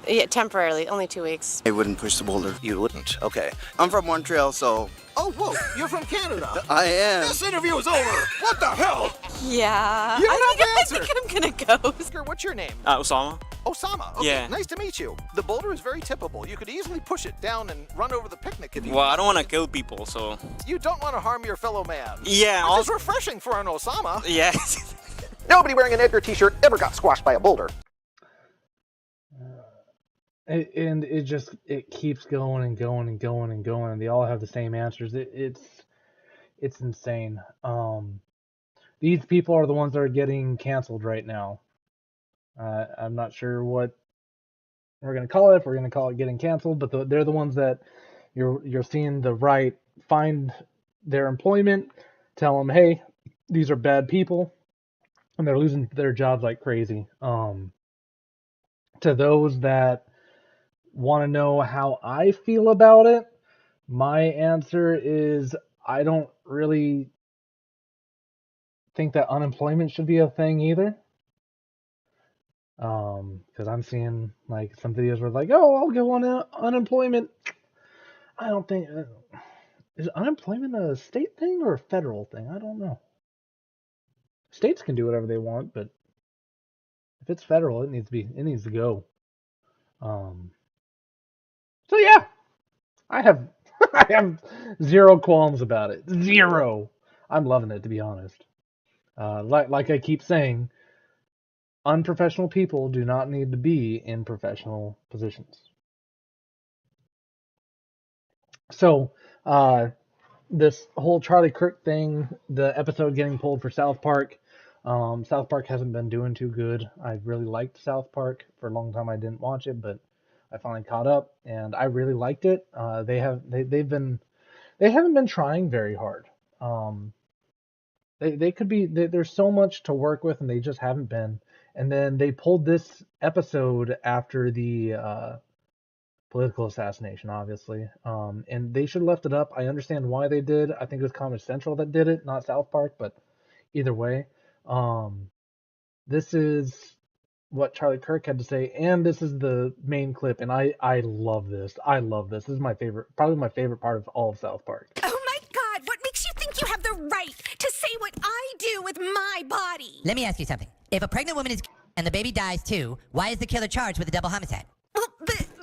[SPEAKER 24] Yeah, temporarily, only 2 weeks.
[SPEAKER 25] I wouldn't push the boulder.
[SPEAKER 12] You wouldn't? Okay.
[SPEAKER 25] I'm from Montreal, so...
[SPEAKER 12] Oh, whoa, you're from Canada.
[SPEAKER 25] I am.
[SPEAKER 12] This interview is over. What the hell?
[SPEAKER 10] Yeah.
[SPEAKER 12] You don't have to answer.
[SPEAKER 10] I think I'm gonna go.
[SPEAKER 12] What's your name?
[SPEAKER 26] Osama.
[SPEAKER 12] Osama. Okay,
[SPEAKER 26] Yeah.
[SPEAKER 12] Nice to meet you. The boulder is very tippable. You could easily push it down and run over the picnic if you
[SPEAKER 26] Well, I don't want to kill people, so...
[SPEAKER 12] You don't want to harm your fellow man.
[SPEAKER 26] Yeah,
[SPEAKER 12] Which is refreshing for an Osama.
[SPEAKER 26] Yeah.
[SPEAKER 12] Nobody wearing an Edgar t-shirt ever got squashed by a boulder.
[SPEAKER 1] And it keeps going and going and going and going, and they all have the same answers. It's insane. These people are the ones that are getting canceled right now. I'm not sure what we're gonna call it. If we're gonna call it getting canceled, but they're the ones that you're seeing the right find their employment, tell them, hey, these are bad people, and they're losing their jobs like crazy. To those that want to know how I feel about it, my answer is I don't really think that unemployment should be a thing either. Because I'm seeing like some videos where like, oh, I'll go on unemployment. I don't think is unemployment a state thing or a federal thing? I don't know. States can do whatever they want, but if it's federal, it needs to go. So yeah, I have I have zero qualms about it. Zero. I'm loving it, to be honest. Like I keep saying, unprofessional people do not need to be in professional positions. So, this whole Charlie Kirk thing, the episode getting pulled for South Park. South Park hasn't been doing too good. I really liked South Park. For a long time I didn't watch it, but I finally caught up and I really liked it. They haven't been trying very hard. They could be, there's so much to work with and they just haven't been. And then they pulled this episode after the political assassination, obviously. And they should have left it up. I understand why they did. I think it was Comedy Central that did it, not South Park, but either way. This is what Charlie Kirk had to say, and this is the main clip, and I love this. I love this. This is my favorite, probably my favorite part of all of South Park.
[SPEAKER 2] Oh my God, what makes you think you have the right to say what I do with my body?
[SPEAKER 3] Let me ask you something. If a pregnant woman is and the baby dies too, why is the killer charged with a double homicide?
[SPEAKER 2] Well,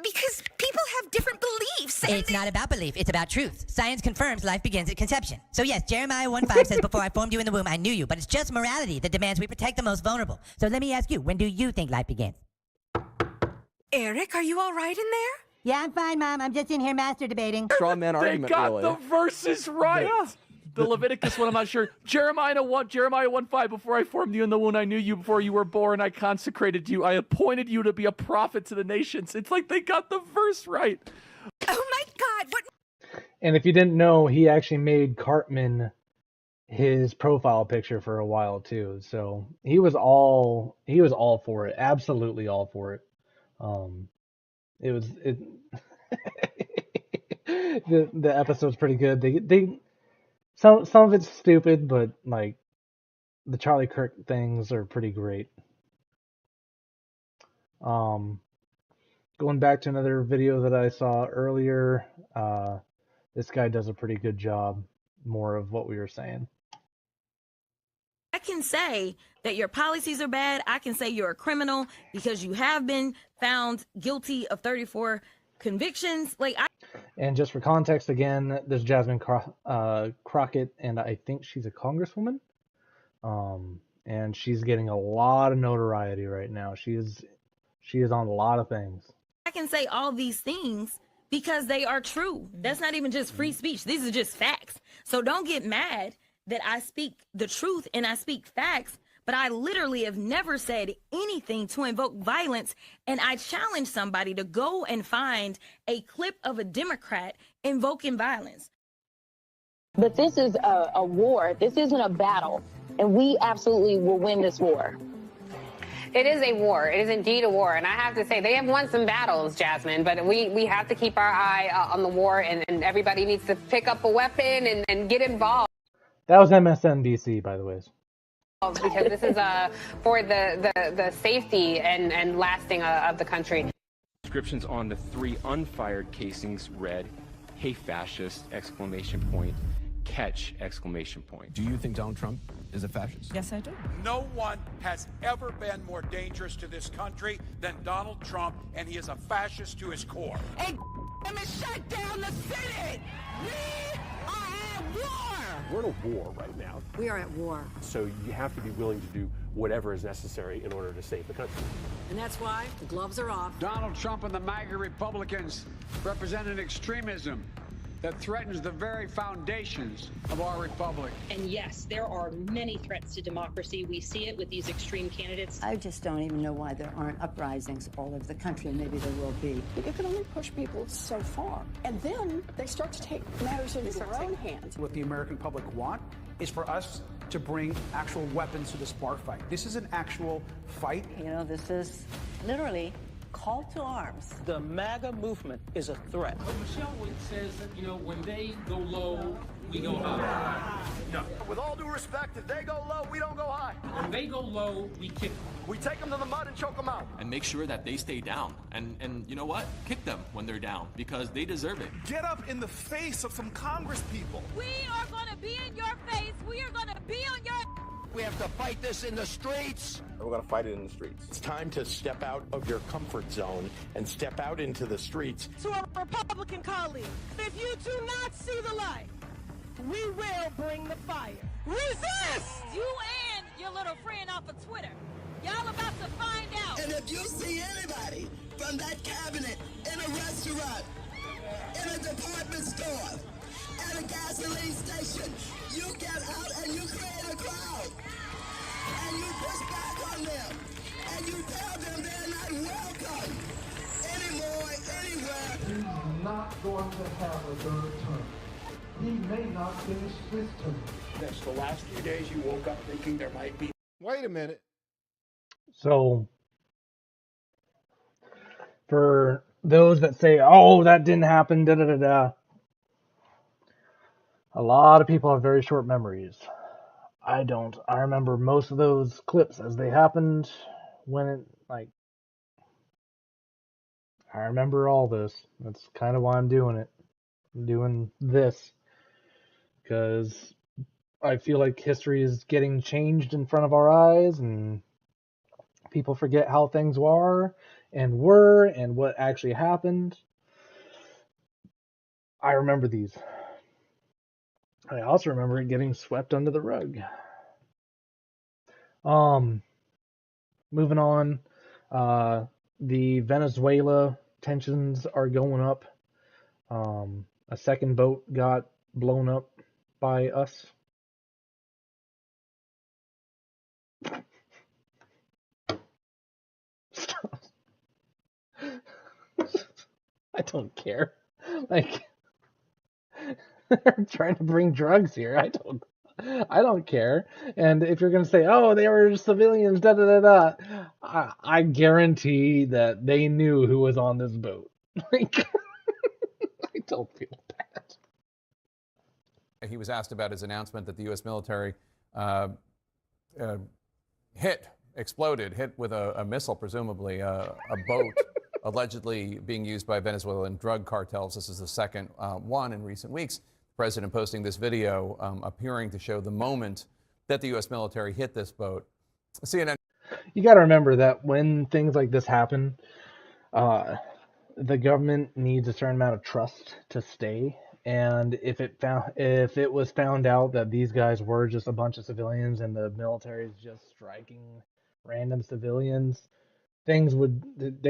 [SPEAKER 2] because people have different beliefs.
[SPEAKER 3] It's not about belief, it's about truth. Science confirms life begins at conception. So yes, Jeremiah 1:5 says, before I formed you in the womb, I knew you. But it's just morality that demands we protect the most vulnerable. So let me ask you, when do you think life begins?
[SPEAKER 2] Eric, are you all right in there?
[SPEAKER 3] Yeah, I'm fine, Mom. I'm just in here master debating.
[SPEAKER 9] Straw man argument,
[SPEAKER 11] They got
[SPEAKER 9] really.
[SPEAKER 11] the verses right. The Leviticus one, I'm not sure. Jeremiah 1:5. Before I formed you in the womb, I knew you. Before you were born, I consecrated you. I appointed you to be a prophet to the nations. It's like they got the verse right.
[SPEAKER 2] Oh my God, what?
[SPEAKER 1] And if you didn't know, he actually made Cartman his profile picture for a while too. So he was all for it, absolutely all for it. The episode's pretty good. They some of it's stupid, but like the Charlie Kirk things are pretty great. Going back to another video that I saw earlier, this guy does a pretty good job. More of what we were saying.
[SPEAKER 15] I can say that your policies are bad. I can say you're a criminal because you have been found guilty of 34 convictions.
[SPEAKER 1] And just for context, again, there's Jasmine Crockett, and I think she's a congresswoman. And she's getting a lot of notoriety right now. She is on a lot of things.
[SPEAKER 15] I can say all these things because they are true. That's not even just free speech. These are just facts. So don't get mad that I speak the truth and I speak facts, but I literally have never said anything to invoke violence. And I challenge somebody to go and find a clip of a Democrat invoking violence.
[SPEAKER 26] But this is a war. This isn't a battle. And we absolutely will win this war.
[SPEAKER 27] It is a war. It is indeed a war. And I have to say, they have won some battles, Jasmine, but we have to keep our eye on the war, and everybody needs to pick up a weapon and get involved.
[SPEAKER 1] That was MSNBC, by the way.
[SPEAKER 27] Because this is for the safety and lasting of the country.
[SPEAKER 28] Descriptions on the 3 unfired casings read, "Hey fascist!" exclamation point, "Catch!" exclamation point.
[SPEAKER 9] Do you think Donald Trump is a fascist?
[SPEAKER 15] Yes, I do.
[SPEAKER 6] No one has ever been more dangerous to this country than Donald Trump, and he is a fascist to his core.
[SPEAKER 2] And shut down the Senate! We are at war!
[SPEAKER 29] We're in a war right now.
[SPEAKER 23] We are at war.
[SPEAKER 29] So you have to be willing to do whatever is necessary in order to save the country.
[SPEAKER 23] And that's why the gloves are off.
[SPEAKER 30] Donald Trump and the MAGA Republicans represent an extremism that threatens the very foundations of our republic.
[SPEAKER 31] And yes, there are many threats to democracy. We see it with these extreme candidates.
[SPEAKER 23] I just don't even know why there aren't uprisings all over the country. Maybe there will be.
[SPEAKER 32] You can only push people so far. And then they start to take matters into their own hands.
[SPEAKER 33] What the American public want is for us to bring actual weapons to this bar fight. This is an actual fight.
[SPEAKER 23] You know, this is literally call to arms.
[SPEAKER 31] The MAGA movement is a threat.
[SPEAKER 34] Michelle says that, when they go low, we go high. No.
[SPEAKER 35] With all due respect, if they go low, we don't go high.
[SPEAKER 34] When they go low, we kick them.
[SPEAKER 35] We take them to the mud and choke them out.
[SPEAKER 36] And make sure that they stay down. And you know what? Kick them when they're down, because they deserve it.
[SPEAKER 6] Get up in the face of some Congress people.
[SPEAKER 2] We are going to be in your face. We are going to be on your...
[SPEAKER 35] We have to fight this in the streets.
[SPEAKER 29] We're going to fight it in the streets. It's time to step out of your comfort zone and step out into the streets.
[SPEAKER 2] To our Republican colleagues, if you do not see the light, we will bring the fire. Resist! You and your little friend off of Twitter. Y'all about to find out.
[SPEAKER 7] And if you see anybody from that cabinet in a restaurant, in a department store, at a gasoline station, you get out and you create a crowd. And you push back on them. And you tell them they're not welcome anymore, anywhere.
[SPEAKER 37] He's not going to have a third term. He may not finish this term.
[SPEAKER 29] That's the last few days you woke up thinking there might be.
[SPEAKER 21] Wait a minute.
[SPEAKER 1] So, for those that say, "Oh, that didn't happen," da da da da, a lot of people have very short memories. I don't. I remember most of those clips as they happened when it, like, I remember all this. That's kind of why I'm doing it. I'm doing this because I feel like history is getting changed in front of our eyes, and people forget how things were and what actually happened. I remember these. I also remember it getting swept under the rug. Um, Moving on. The Venezuela tensions are going up. A second boat got blown up by us. I don't care. Like, they're trying to bring drugs here. I don't care. And if you're gonna say, "Oh, they were civilians," da da da da, I guarantee that they knew who was on this boat. Like, I don't feel bad.
[SPEAKER 3] He was asked about his announcement that the U.S. military hit with a missile, presumably a boat allegedly being used by Venezuelan drug cartels. This is the second one in recent weeks. The president posting this video appearing to show the moment that the U.S. military hit this boat. CNN.
[SPEAKER 1] You got to remember that when things like this happen, the government needs a certain amount of trust to stay. And if it was found out that these guys were just a bunch of civilians and the military is just striking random civilians, they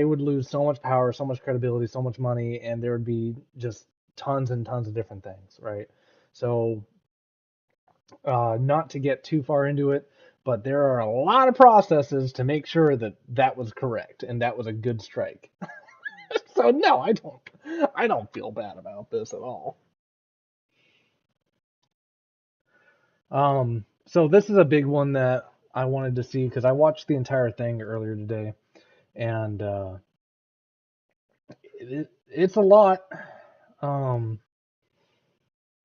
[SPEAKER 1] would lose so much power, so much credibility, so much money, and there would be just tons and tons of different things, right? So, not to get too far into it, but there are a lot of processes to make sure that that was correct and that was a good strike. So no, I don't feel bad about this at all. So this is a big one that I wanted to see because I watched the entire thing earlier today, and it's a lot.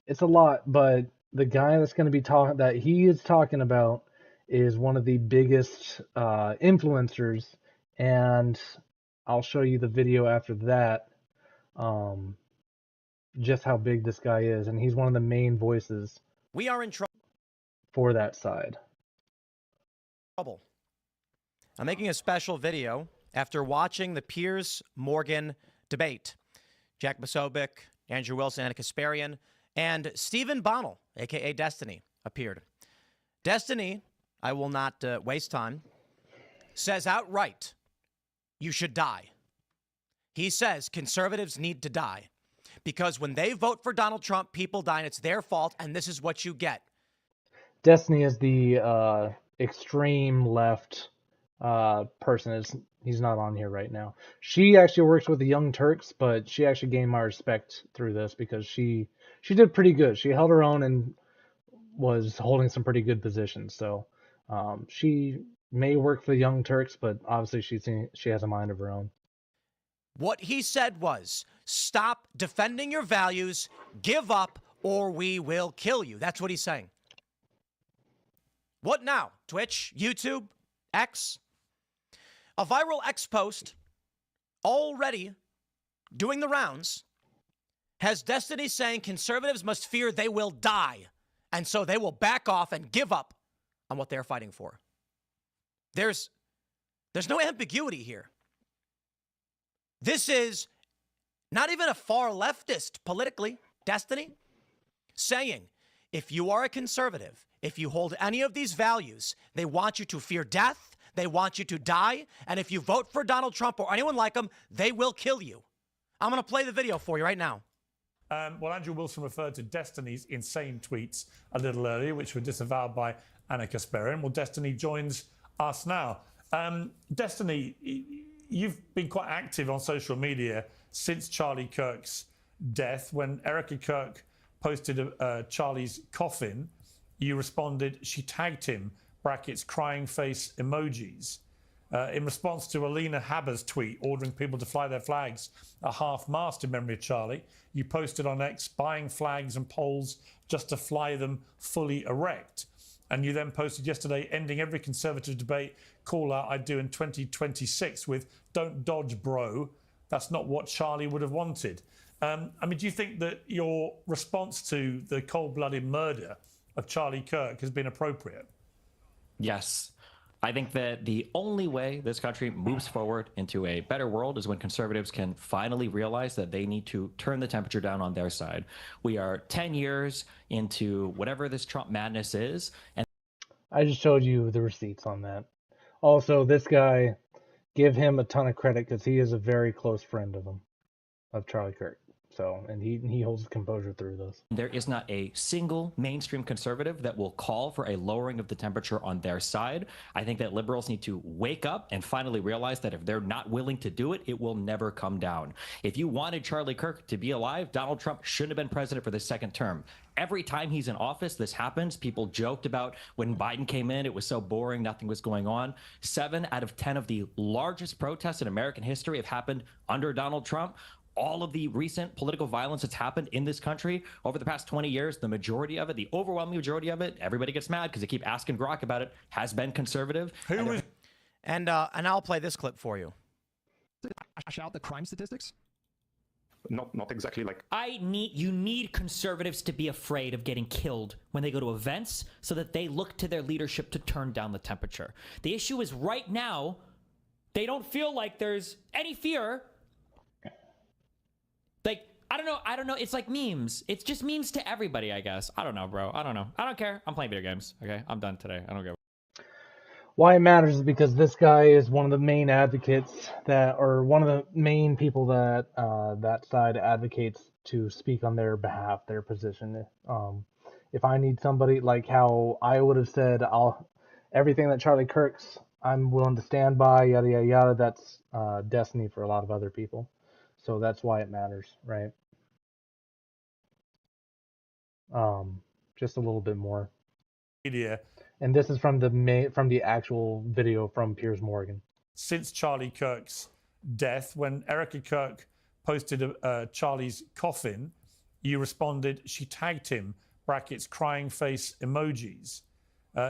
[SPEAKER 1] It's a lot, but the guy that's going to be talking that he is talking about is one of the biggest influencers, and I'll show you the video after that. Just how big this guy is, and he's one of the main voices.
[SPEAKER 4] We are in trouble
[SPEAKER 1] for that side.
[SPEAKER 4] I'm making a special video after watching the Piers Morgan debate. Jack Posobiec, Andrew Wilson, Anna Kasparian, and Stephen Bonnell, a.k.a. Destiny, appeared. Destiny, I will not waste time, says outright, you should die. He says conservatives need to die because when they vote for Donald Trump, people die and it's their fault, and this is what you get.
[SPEAKER 1] Destiny is the extreme left person. He's not on here right now. She actually works with the Young Turks, but she actually gained my respect through this because she did pretty good. She held her own and was holding some pretty good positions. So she may work for the Young Turks, but obviously she has a mind of her own.
[SPEAKER 4] What he said was, stop defending your values, give up, or we will kill you. That's what he's saying. What now? Twitch, YouTube, X? A viral X post already doing the rounds has Destiny saying conservatives must fear they will die, and so they will back off and give up on what they're fighting for. There's no ambiguity here. This is not even a far leftist politically, Destiny, saying if you are a conservative, if you hold any of these values, they want you to fear death, they want you to die, and if you vote for Donald Trump or anyone like him, they will kill you. I'm going to play the video for you right now.
[SPEAKER 5] Well, Andrew Wilson referred to Destiny's insane tweets a little earlier, which were disavowed by Anna Kasparian. Well, Destiny joins us now. Destiny, you've been quite active on social media since Charlie Kirk's death. When Erica Kirk posted Charlie's coffin, you responded, she tagged him, brackets, crying face emojis. In response to Alina Haber's tweet ordering people to fly their flags at half-mast in memory of Charlie, you posted on X buying flags and poles just to fly them fully erect. And you then posted yesterday, ending every Conservative debate call out I'd do in 2026 with "Don't dodge, bro." That's not what Charlie would have wanted. I mean, do you think that your response to the cold-blooded murder of Charlie Kirk has been appropriate?
[SPEAKER 8] Yes. I think that the only way this country moves forward into a better world is when conservatives can finally realize that they need to turn the temperature down on their side. We are 10 years into whatever this Trump madness is. And
[SPEAKER 1] I just showed you the receipts on that. Also, this guy, give him a ton of credit because he is a very close friend of Charlie Kirk. So, and he holds his composure through this.
[SPEAKER 8] there is not a single mainstream conservative that will call for a lowering of the temperature on their side. I think that liberals need to wake up and finally realize that if they're not willing to do it, it will never come down. If you wanted Charlie Kirk to be alive, Donald Trump shouldn't have been president for the second term. Every time he's in office, this happens. People joked about when Biden came in, it was so boring, nothing was going on. 7 out of 10 of the largest protests in American history have happened under Donald Trump. All of the recent political violence that's happened in this country over the past 20 years, the majority of it, the overwhelming majority of it, everybody gets mad because they keep asking Grok about it, has been conservative.
[SPEAKER 4] And I'll play this clip for you.
[SPEAKER 9] Out the crime statistics?
[SPEAKER 10] Not exactly like.
[SPEAKER 11] You need conservatives to be afraid of getting killed when they go to events so that they look to their leadership to turn down the temperature. The issue is right now, they don't feel like there's any fear. Like, I don't know. It's like memes. It's just memes to everybody, I guess. I don't know, bro. I don't know. I don't care. I'm playing video games. Okay, I'm done today. I don't care.
[SPEAKER 1] Why it matters is because this guy is one of the main advocates or one of the main people that that side advocates to speak on their behalf, their position. If I need somebody, like how I would have said, everything that Charlie Kirk's, I'm willing to stand by, yada, yada, yada, that's destiny for a lot of other people. So that's why it matters, right? Just a little bit more.
[SPEAKER 5] Media.
[SPEAKER 1] And this is from the actual video from Piers Morgan.
[SPEAKER 5] Since Charlie Kirk's death, when Erica Kirk posted Charlie's coffin, you responded, she tagged him, brackets, crying face emojis,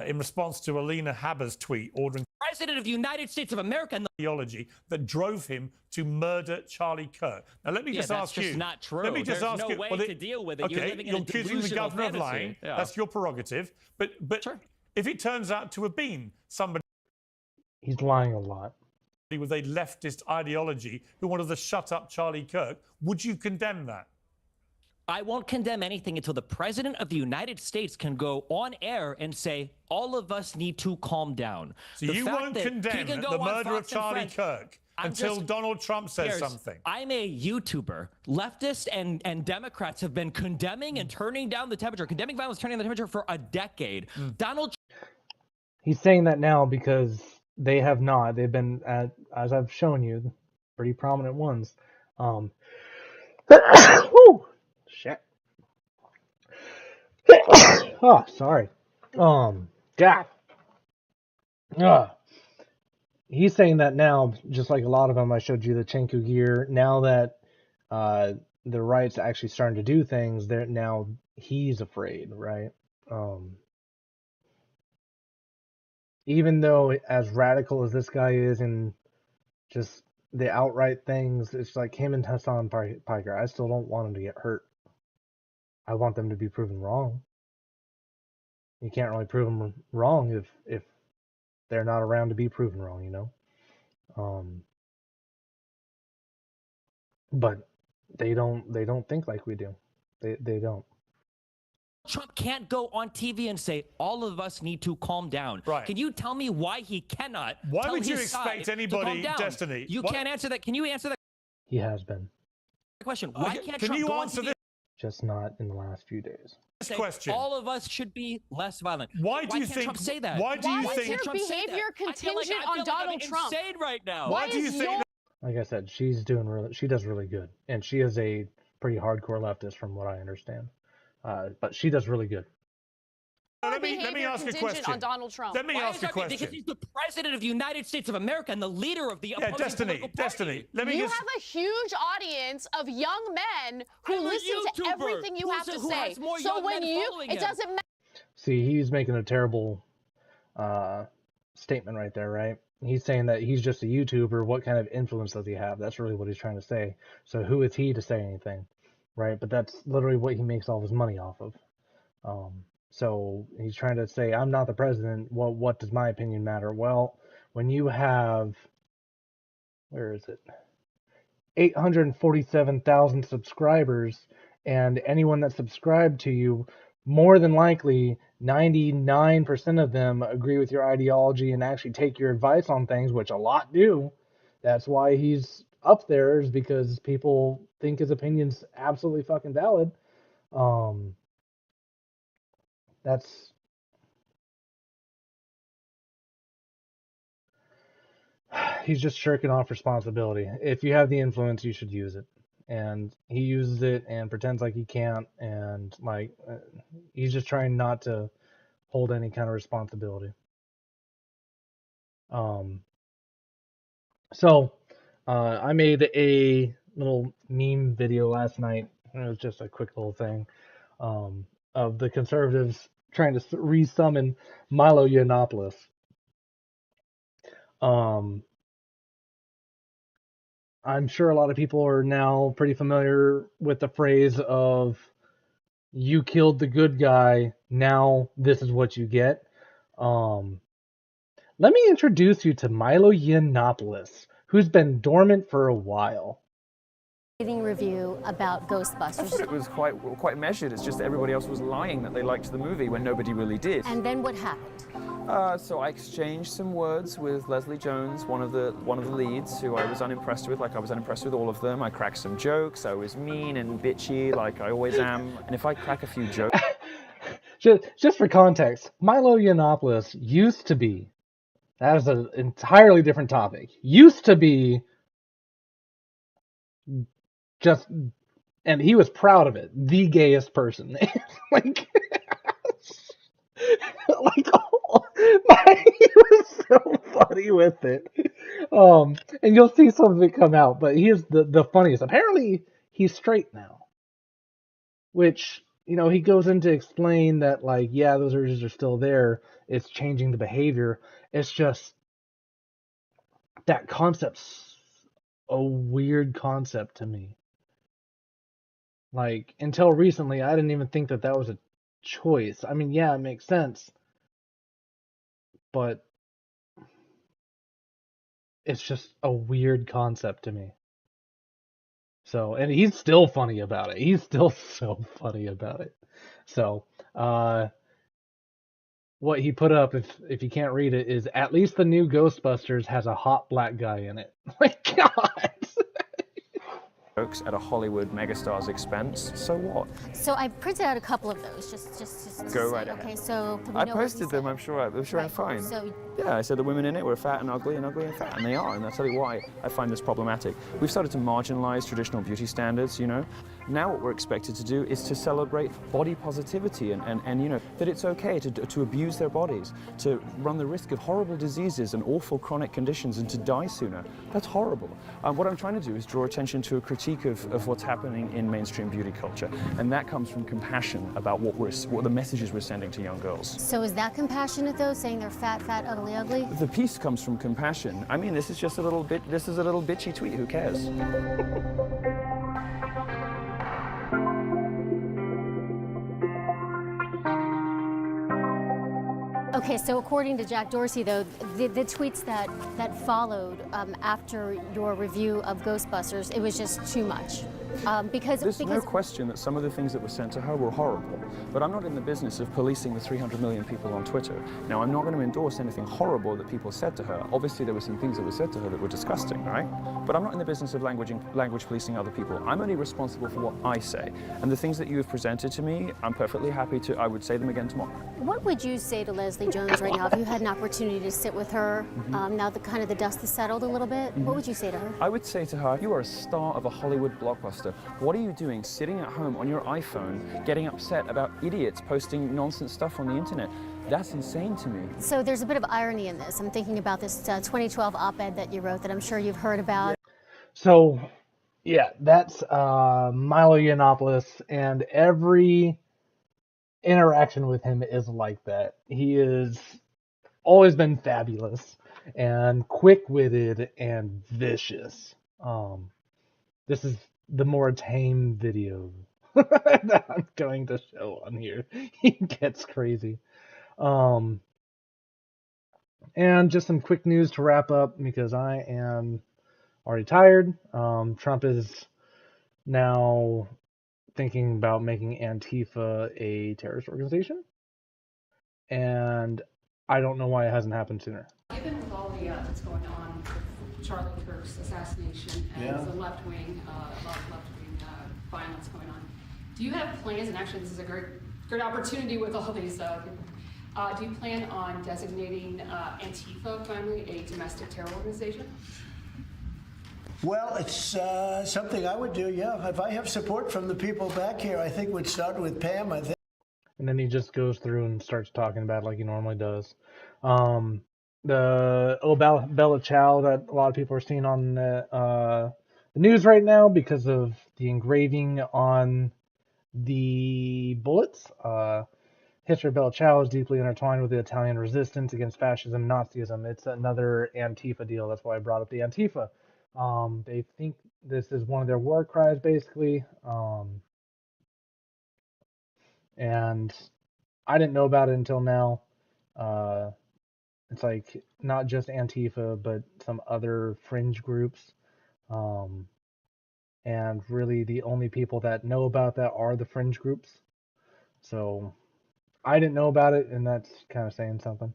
[SPEAKER 5] in response to Alina Haber's tweet ordering
[SPEAKER 11] President of the United States of America and the
[SPEAKER 5] ideology that drove him to murder Charlie Kirk. Now, let me just ask you.
[SPEAKER 11] That's just not true.
[SPEAKER 5] Let me just
[SPEAKER 11] There's
[SPEAKER 5] ask
[SPEAKER 11] no
[SPEAKER 5] you.
[SPEAKER 11] way to deal with it.
[SPEAKER 5] Okay,
[SPEAKER 11] You're living in a
[SPEAKER 5] accusing the
[SPEAKER 11] delusional
[SPEAKER 5] governor of
[SPEAKER 11] fantasy.
[SPEAKER 5] lying.
[SPEAKER 11] Yeah.
[SPEAKER 5] That's your prerogative. But
[SPEAKER 11] sure.
[SPEAKER 5] If it turns out to have been somebody,
[SPEAKER 1] he's lying a lot,
[SPEAKER 5] with a leftist ideology who wanted to shut up Charlie Kirk, would you condemn that?
[SPEAKER 11] I won't condemn anything until the President of the United States can go on air and say, all of us need to calm down.
[SPEAKER 5] So you won't condemn the murder of Charlie Kirk until Donald Trump says something.
[SPEAKER 11] I'm a YouTuber. Leftists and Democrats have been condemning and turning down the temperature, condemning violence, turning down the temperature for a decade.
[SPEAKER 1] He's saying that now because they have not. They've been, as I've shown you, pretty prominent ones. Whew, shit. Oh, sorry. God. He's saying that now, just like a lot of them. I showed you the Chenku gear. Now that the right's actually starting to do things, now he's afraid, right? Even though as radical as this guy is and just the outright things, it's like him and Hassan Piker. I still don't want him to get hurt. I want them to be proven wrong. You can't really prove them wrong if they're not around to be proven wrong, you know. But they don't think like we do. They don't.
[SPEAKER 11] Trump can't go on TV and say, all of us need to calm down.
[SPEAKER 5] Right.
[SPEAKER 11] Can you tell me why he cannot?
[SPEAKER 5] Why
[SPEAKER 11] tell
[SPEAKER 5] would you
[SPEAKER 11] his
[SPEAKER 5] expect
[SPEAKER 11] side
[SPEAKER 5] anybody,
[SPEAKER 11] to calm down?
[SPEAKER 5] Destiny?
[SPEAKER 11] You can't answer that. Can you answer that
[SPEAKER 1] He has been.
[SPEAKER 11] question? Why can't
[SPEAKER 5] Can
[SPEAKER 11] Trump
[SPEAKER 5] you
[SPEAKER 11] go
[SPEAKER 5] answer
[SPEAKER 11] on TV
[SPEAKER 5] this
[SPEAKER 1] Just not in the last few days.
[SPEAKER 5] question?
[SPEAKER 11] All of us should be less violent.
[SPEAKER 5] Why do you
[SPEAKER 11] can't
[SPEAKER 5] think?
[SPEAKER 11] Trump say that?
[SPEAKER 5] Why do you
[SPEAKER 11] Why
[SPEAKER 5] think?
[SPEAKER 11] can't Trump say
[SPEAKER 12] behavior
[SPEAKER 11] that?
[SPEAKER 12] contingent
[SPEAKER 11] I feel
[SPEAKER 12] on Donald
[SPEAKER 11] I'm
[SPEAKER 12] Trump?
[SPEAKER 11] insane right now.
[SPEAKER 5] Why do you think?
[SPEAKER 1] Like I said, she does really good, and she is a pretty hardcore leftist, from what I understand. But she does really good.
[SPEAKER 5] Let me ask a question.
[SPEAKER 12] On Donald Trump.
[SPEAKER 5] Let me ask a question.
[SPEAKER 11] Because he's the President of the United States of America and the leader of the opposing political party.
[SPEAKER 5] Destiny. Let me
[SPEAKER 12] You have a huge audience of young men who listen to everything you have to say. So when it doesn't matter.
[SPEAKER 1] see, he's making a terrible statement right there, right? He's saying that he's just a YouTuber. What kind of influence does he have? That's really what he's trying to say. So who is he to say anything, right? But that's literally what he makes all his money off of. So he's trying to say, I'm not the president. Well, what does my opinion matter? Well, when you have, where is it? 847,000 subscribers, and anyone that subscribed to you, more than likely 99% of them agree with your ideology and actually take your advice on things, which a lot do. That's why he's up there, is because people think his opinion's absolutely fucking valid. That's he's just shirking off responsibility. If you have the influence, you should use it. And he uses it and pretends like he can't, and he's just trying not to hold any kind of responsibility. So I made a little meme video last night. It was just a quick little thing of the conservatives trying to resummon Milo Yiannopoulos. I'm sure a lot of people are now pretty familiar with the phrase of "you killed the good guy, now this is what you get." Let me introduce you to Milo Yiannopoulos, who's been dormant for a while.
[SPEAKER 13] Review about Ghostbusters.
[SPEAKER 14] I thought it was quite measured. It's just that everybody else was lying that they liked the movie when nobody really did.
[SPEAKER 13] And then what happened?
[SPEAKER 14] So I exchanged some words with Leslie Jones, one of the leads, who I was unimpressed with. Like, I was unimpressed with all of them. I cracked some jokes. I was mean and bitchy, like I always am. And if I crack a few jokes,
[SPEAKER 1] just for context, Milo Yiannopoulos used to be. That is an entirely different topic. Used to be just, and he was proud of it, the gayest person. Like, he was so funny with it. And you'll see some of it come out, but he is the funniest. Apparently, he's straight now. Which, he goes in to explain that, like, yeah, those urges are still there. It's changing the behavior. It's just that concept's a weird concept to me. Like, until recently, I didn't even think that was a choice. I mean, yeah, it makes sense. But it's just a weird concept to me. So, and he's still funny about it. He's still so funny about it. So, what he put up, if you can't read it, is at least the new Ghostbusters has a hot black guy in it. My God.
[SPEAKER 14] jokes at a Hollywood megastar's expense, so what?
[SPEAKER 13] So I printed out a couple of those, just
[SPEAKER 14] Go
[SPEAKER 13] to
[SPEAKER 14] right
[SPEAKER 13] say,
[SPEAKER 14] ahead.
[SPEAKER 13] okay, so
[SPEAKER 14] I posted them, I'm sure I'm fine.
[SPEAKER 13] So,
[SPEAKER 14] yeah, I said the women in it were fat and ugly and fat, and they are, and I'll tell you why I find this problematic. We've started to marginalize traditional beauty standards, Now what we're expected to do is to celebrate body positivity and that it's okay to abuse their bodies, to run the risk of horrible diseases and awful chronic conditions and to die sooner. That's horrible. What I'm trying to do is draw attention to a critique of what's happening in mainstream beauty culture, and that comes from compassion about what the messages we're sending to young girls.
[SPEAKER 13] So is that compassionate though, saying they're fat, ugly, ugly?
[SPEAKER 14] The piece comes from compassion. I mean, this is a little bitchy tweet, who cares?
[SPEAKER 13] Okay, so according to Jack Dorsey, though, the tweets that followed after your review of Ghostbusters, it was just too much.
[SPEAKER 14] There's no question that some of the things that were sent to her were horrible, but I'm not in the business of policing the 300 million people on Twitter. Now, I'm not going to endorse anything horrible that people said to her. Obviously, there were some things that were said to her that were disgusting, right? But I'm not in the business of language policing other people. I'm only responsible for what I say. And the things that you have presented to me, I'm perfectly happy to, I would say them again tomorrow.
[SPEAKER 13] What would you say to Leslie Jones right now if you had an opportunity to sit with her, now that kind of the dust has settled a little bit? What would you say to her?
[SPEAKER 14] I would say to her, you are a star of a Hollywood blockbuster. What are you doing sitting at home on your iPhone getting upset about idiots posting nonsense stuff on the internet? That's insane to me.
[SPEAKER 13] So there's a bit of irony in this. I'm thinking about this 2012 op-ed that you wrote that I'm sure you've heard about.
[SPEAKER 1] So, yeah, that's Milo Yiannopoulos, and every interaction with him is like that. He is always been fabulous and quick-witted and vicious. This is the more tame video that I'm going to show on here. He gets crazy. And just some quick news to wrap up because I am already tired. Trump is now thinking about making Antifa a terrorist organization, and I don't know why it hasn't happened sooner.
[SPEAKER 15] Given with all the that's going on with Charlie Kirk's assassination and the left-wing, a lot of left-wing violence going on, do you have plans? And actually, this is a great opportunity with all these. Do you plan on designating Antifa finally a domestic terror organization?
[SPEAKER 16] Well, it's something I would do, yeah. If I have support from the people back here, I think we'd start with Pam, I think.
[SPEAKER 1] And then he just goes through and starts talking about it like he normally does. The Bella Ciao that a lot of people are seeing on the news right now because of the engraving on the bullets. History of Bella Ciao is deeply intertwined with the Italian resistance against fascism and Nazism. It's another Antifa deal. That's why I brought up the Antifa. They think this is one of their war cries, basically. And I didn't know about it until now. It's like not just Antifa, but some other fringe groups. And really the only people that know about that are the fringe groups. So I didn't know about it, and that's kind of saying something.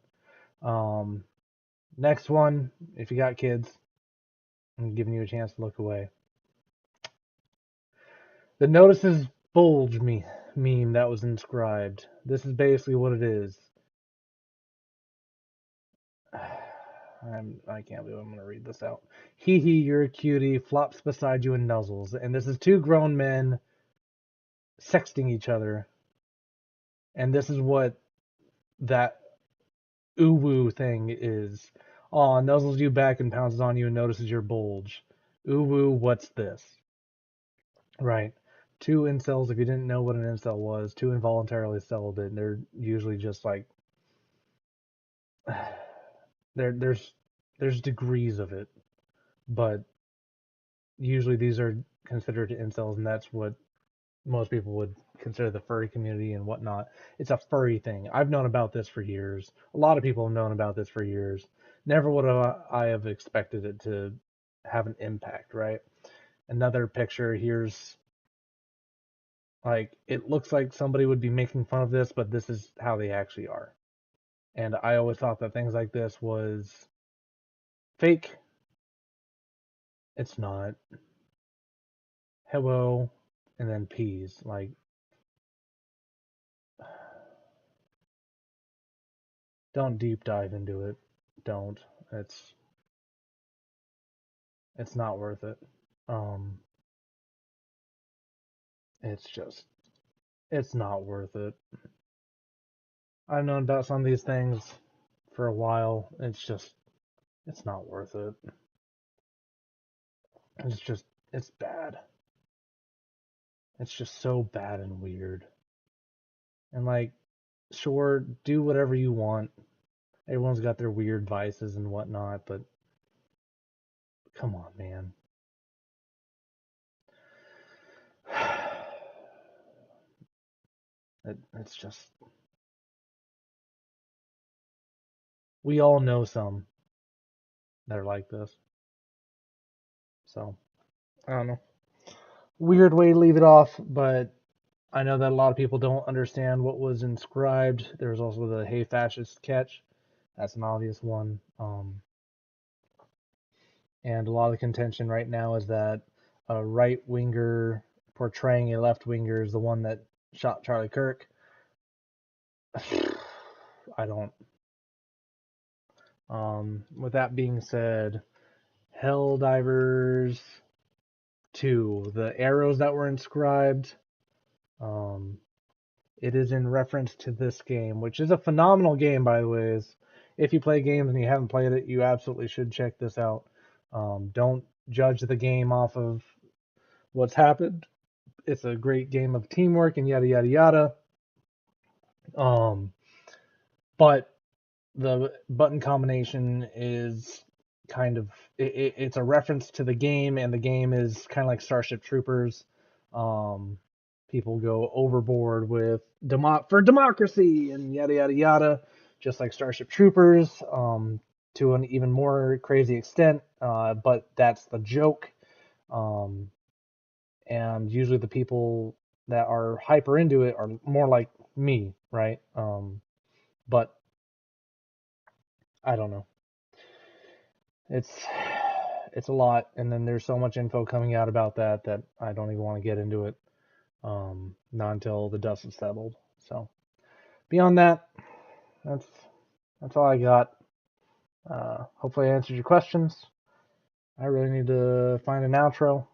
[SPEAKER 1] Next one, if you got kids, I'm giving you a chance to look away. The notices bulge meme that was inscribed. This is basically what it is. I can't believe I'm going to read this out. Hee hee, you're a cutie, flops beside you and nuzzles. And this is two grown men sexting each other. And this is what that ooh-woo thing is. Aw, nuzzles you back and pounces on you and notices your bulge. Ooh-woo, what's this? Right. Two incels, if you didn't know what an incel was, two involuntarily celibate. They're usually just like... There's degrees of it. But usually these are considered incels, and that's what most people would consider the furry community and whatnot. It's a furry thing. I've known about this for years. A lot of people have known about this for years. Never would I have expected it to have an impact, right? Another picture, here's like, it looks like somebody would be making fun of this, but this is how they actually are. And I always thought that things like this was fake. It's not. Hello, and then peas. Like, don't deep dive into it. Don't. It's not worth it. It's not worth it. I've known about some of these things for a while. It's not worth it. It's bad. It's just so bad and weird. And like, sure, do whatever you want. Everyone's got their weird vices and whatnot, but come on, man. It's just... We all know some that are like this. So, I don't know. Weird way to leave it off, but I know that a lot of people don't understand what was inscribed. There's also the "Hey Fascist" catch. That's an obvious one. And a lot of the contention right now is that a right-winger portraying a left-winger is the one that shot Charlie Kirk. I don't. With that being said, Helldivers 2, the arrows that were inscribed, it is in reference to this game, which is a phenomenal game, by the way. If you play games and you haven't played it, you absolutely should check this out. Don't judge the game off of what's happened. It's a great game of teamwork and yada yada yada. But the button combination is kind of it's a reference to the game, and the game is kind of like Starship Troopers. People go overboard with for democracy and yada yada yada, just like Starship Troopers, to an even more crazy extent. But that's the joke. And usually the people that are hyper into it are more like me, right? But I don't know. It's a lot, and then there's so much info coming out about that I don't even want to get into it. Not until the dust has settled. So beyond that, that's all I got. Hopefully I answered your questions. I really need to find an outro.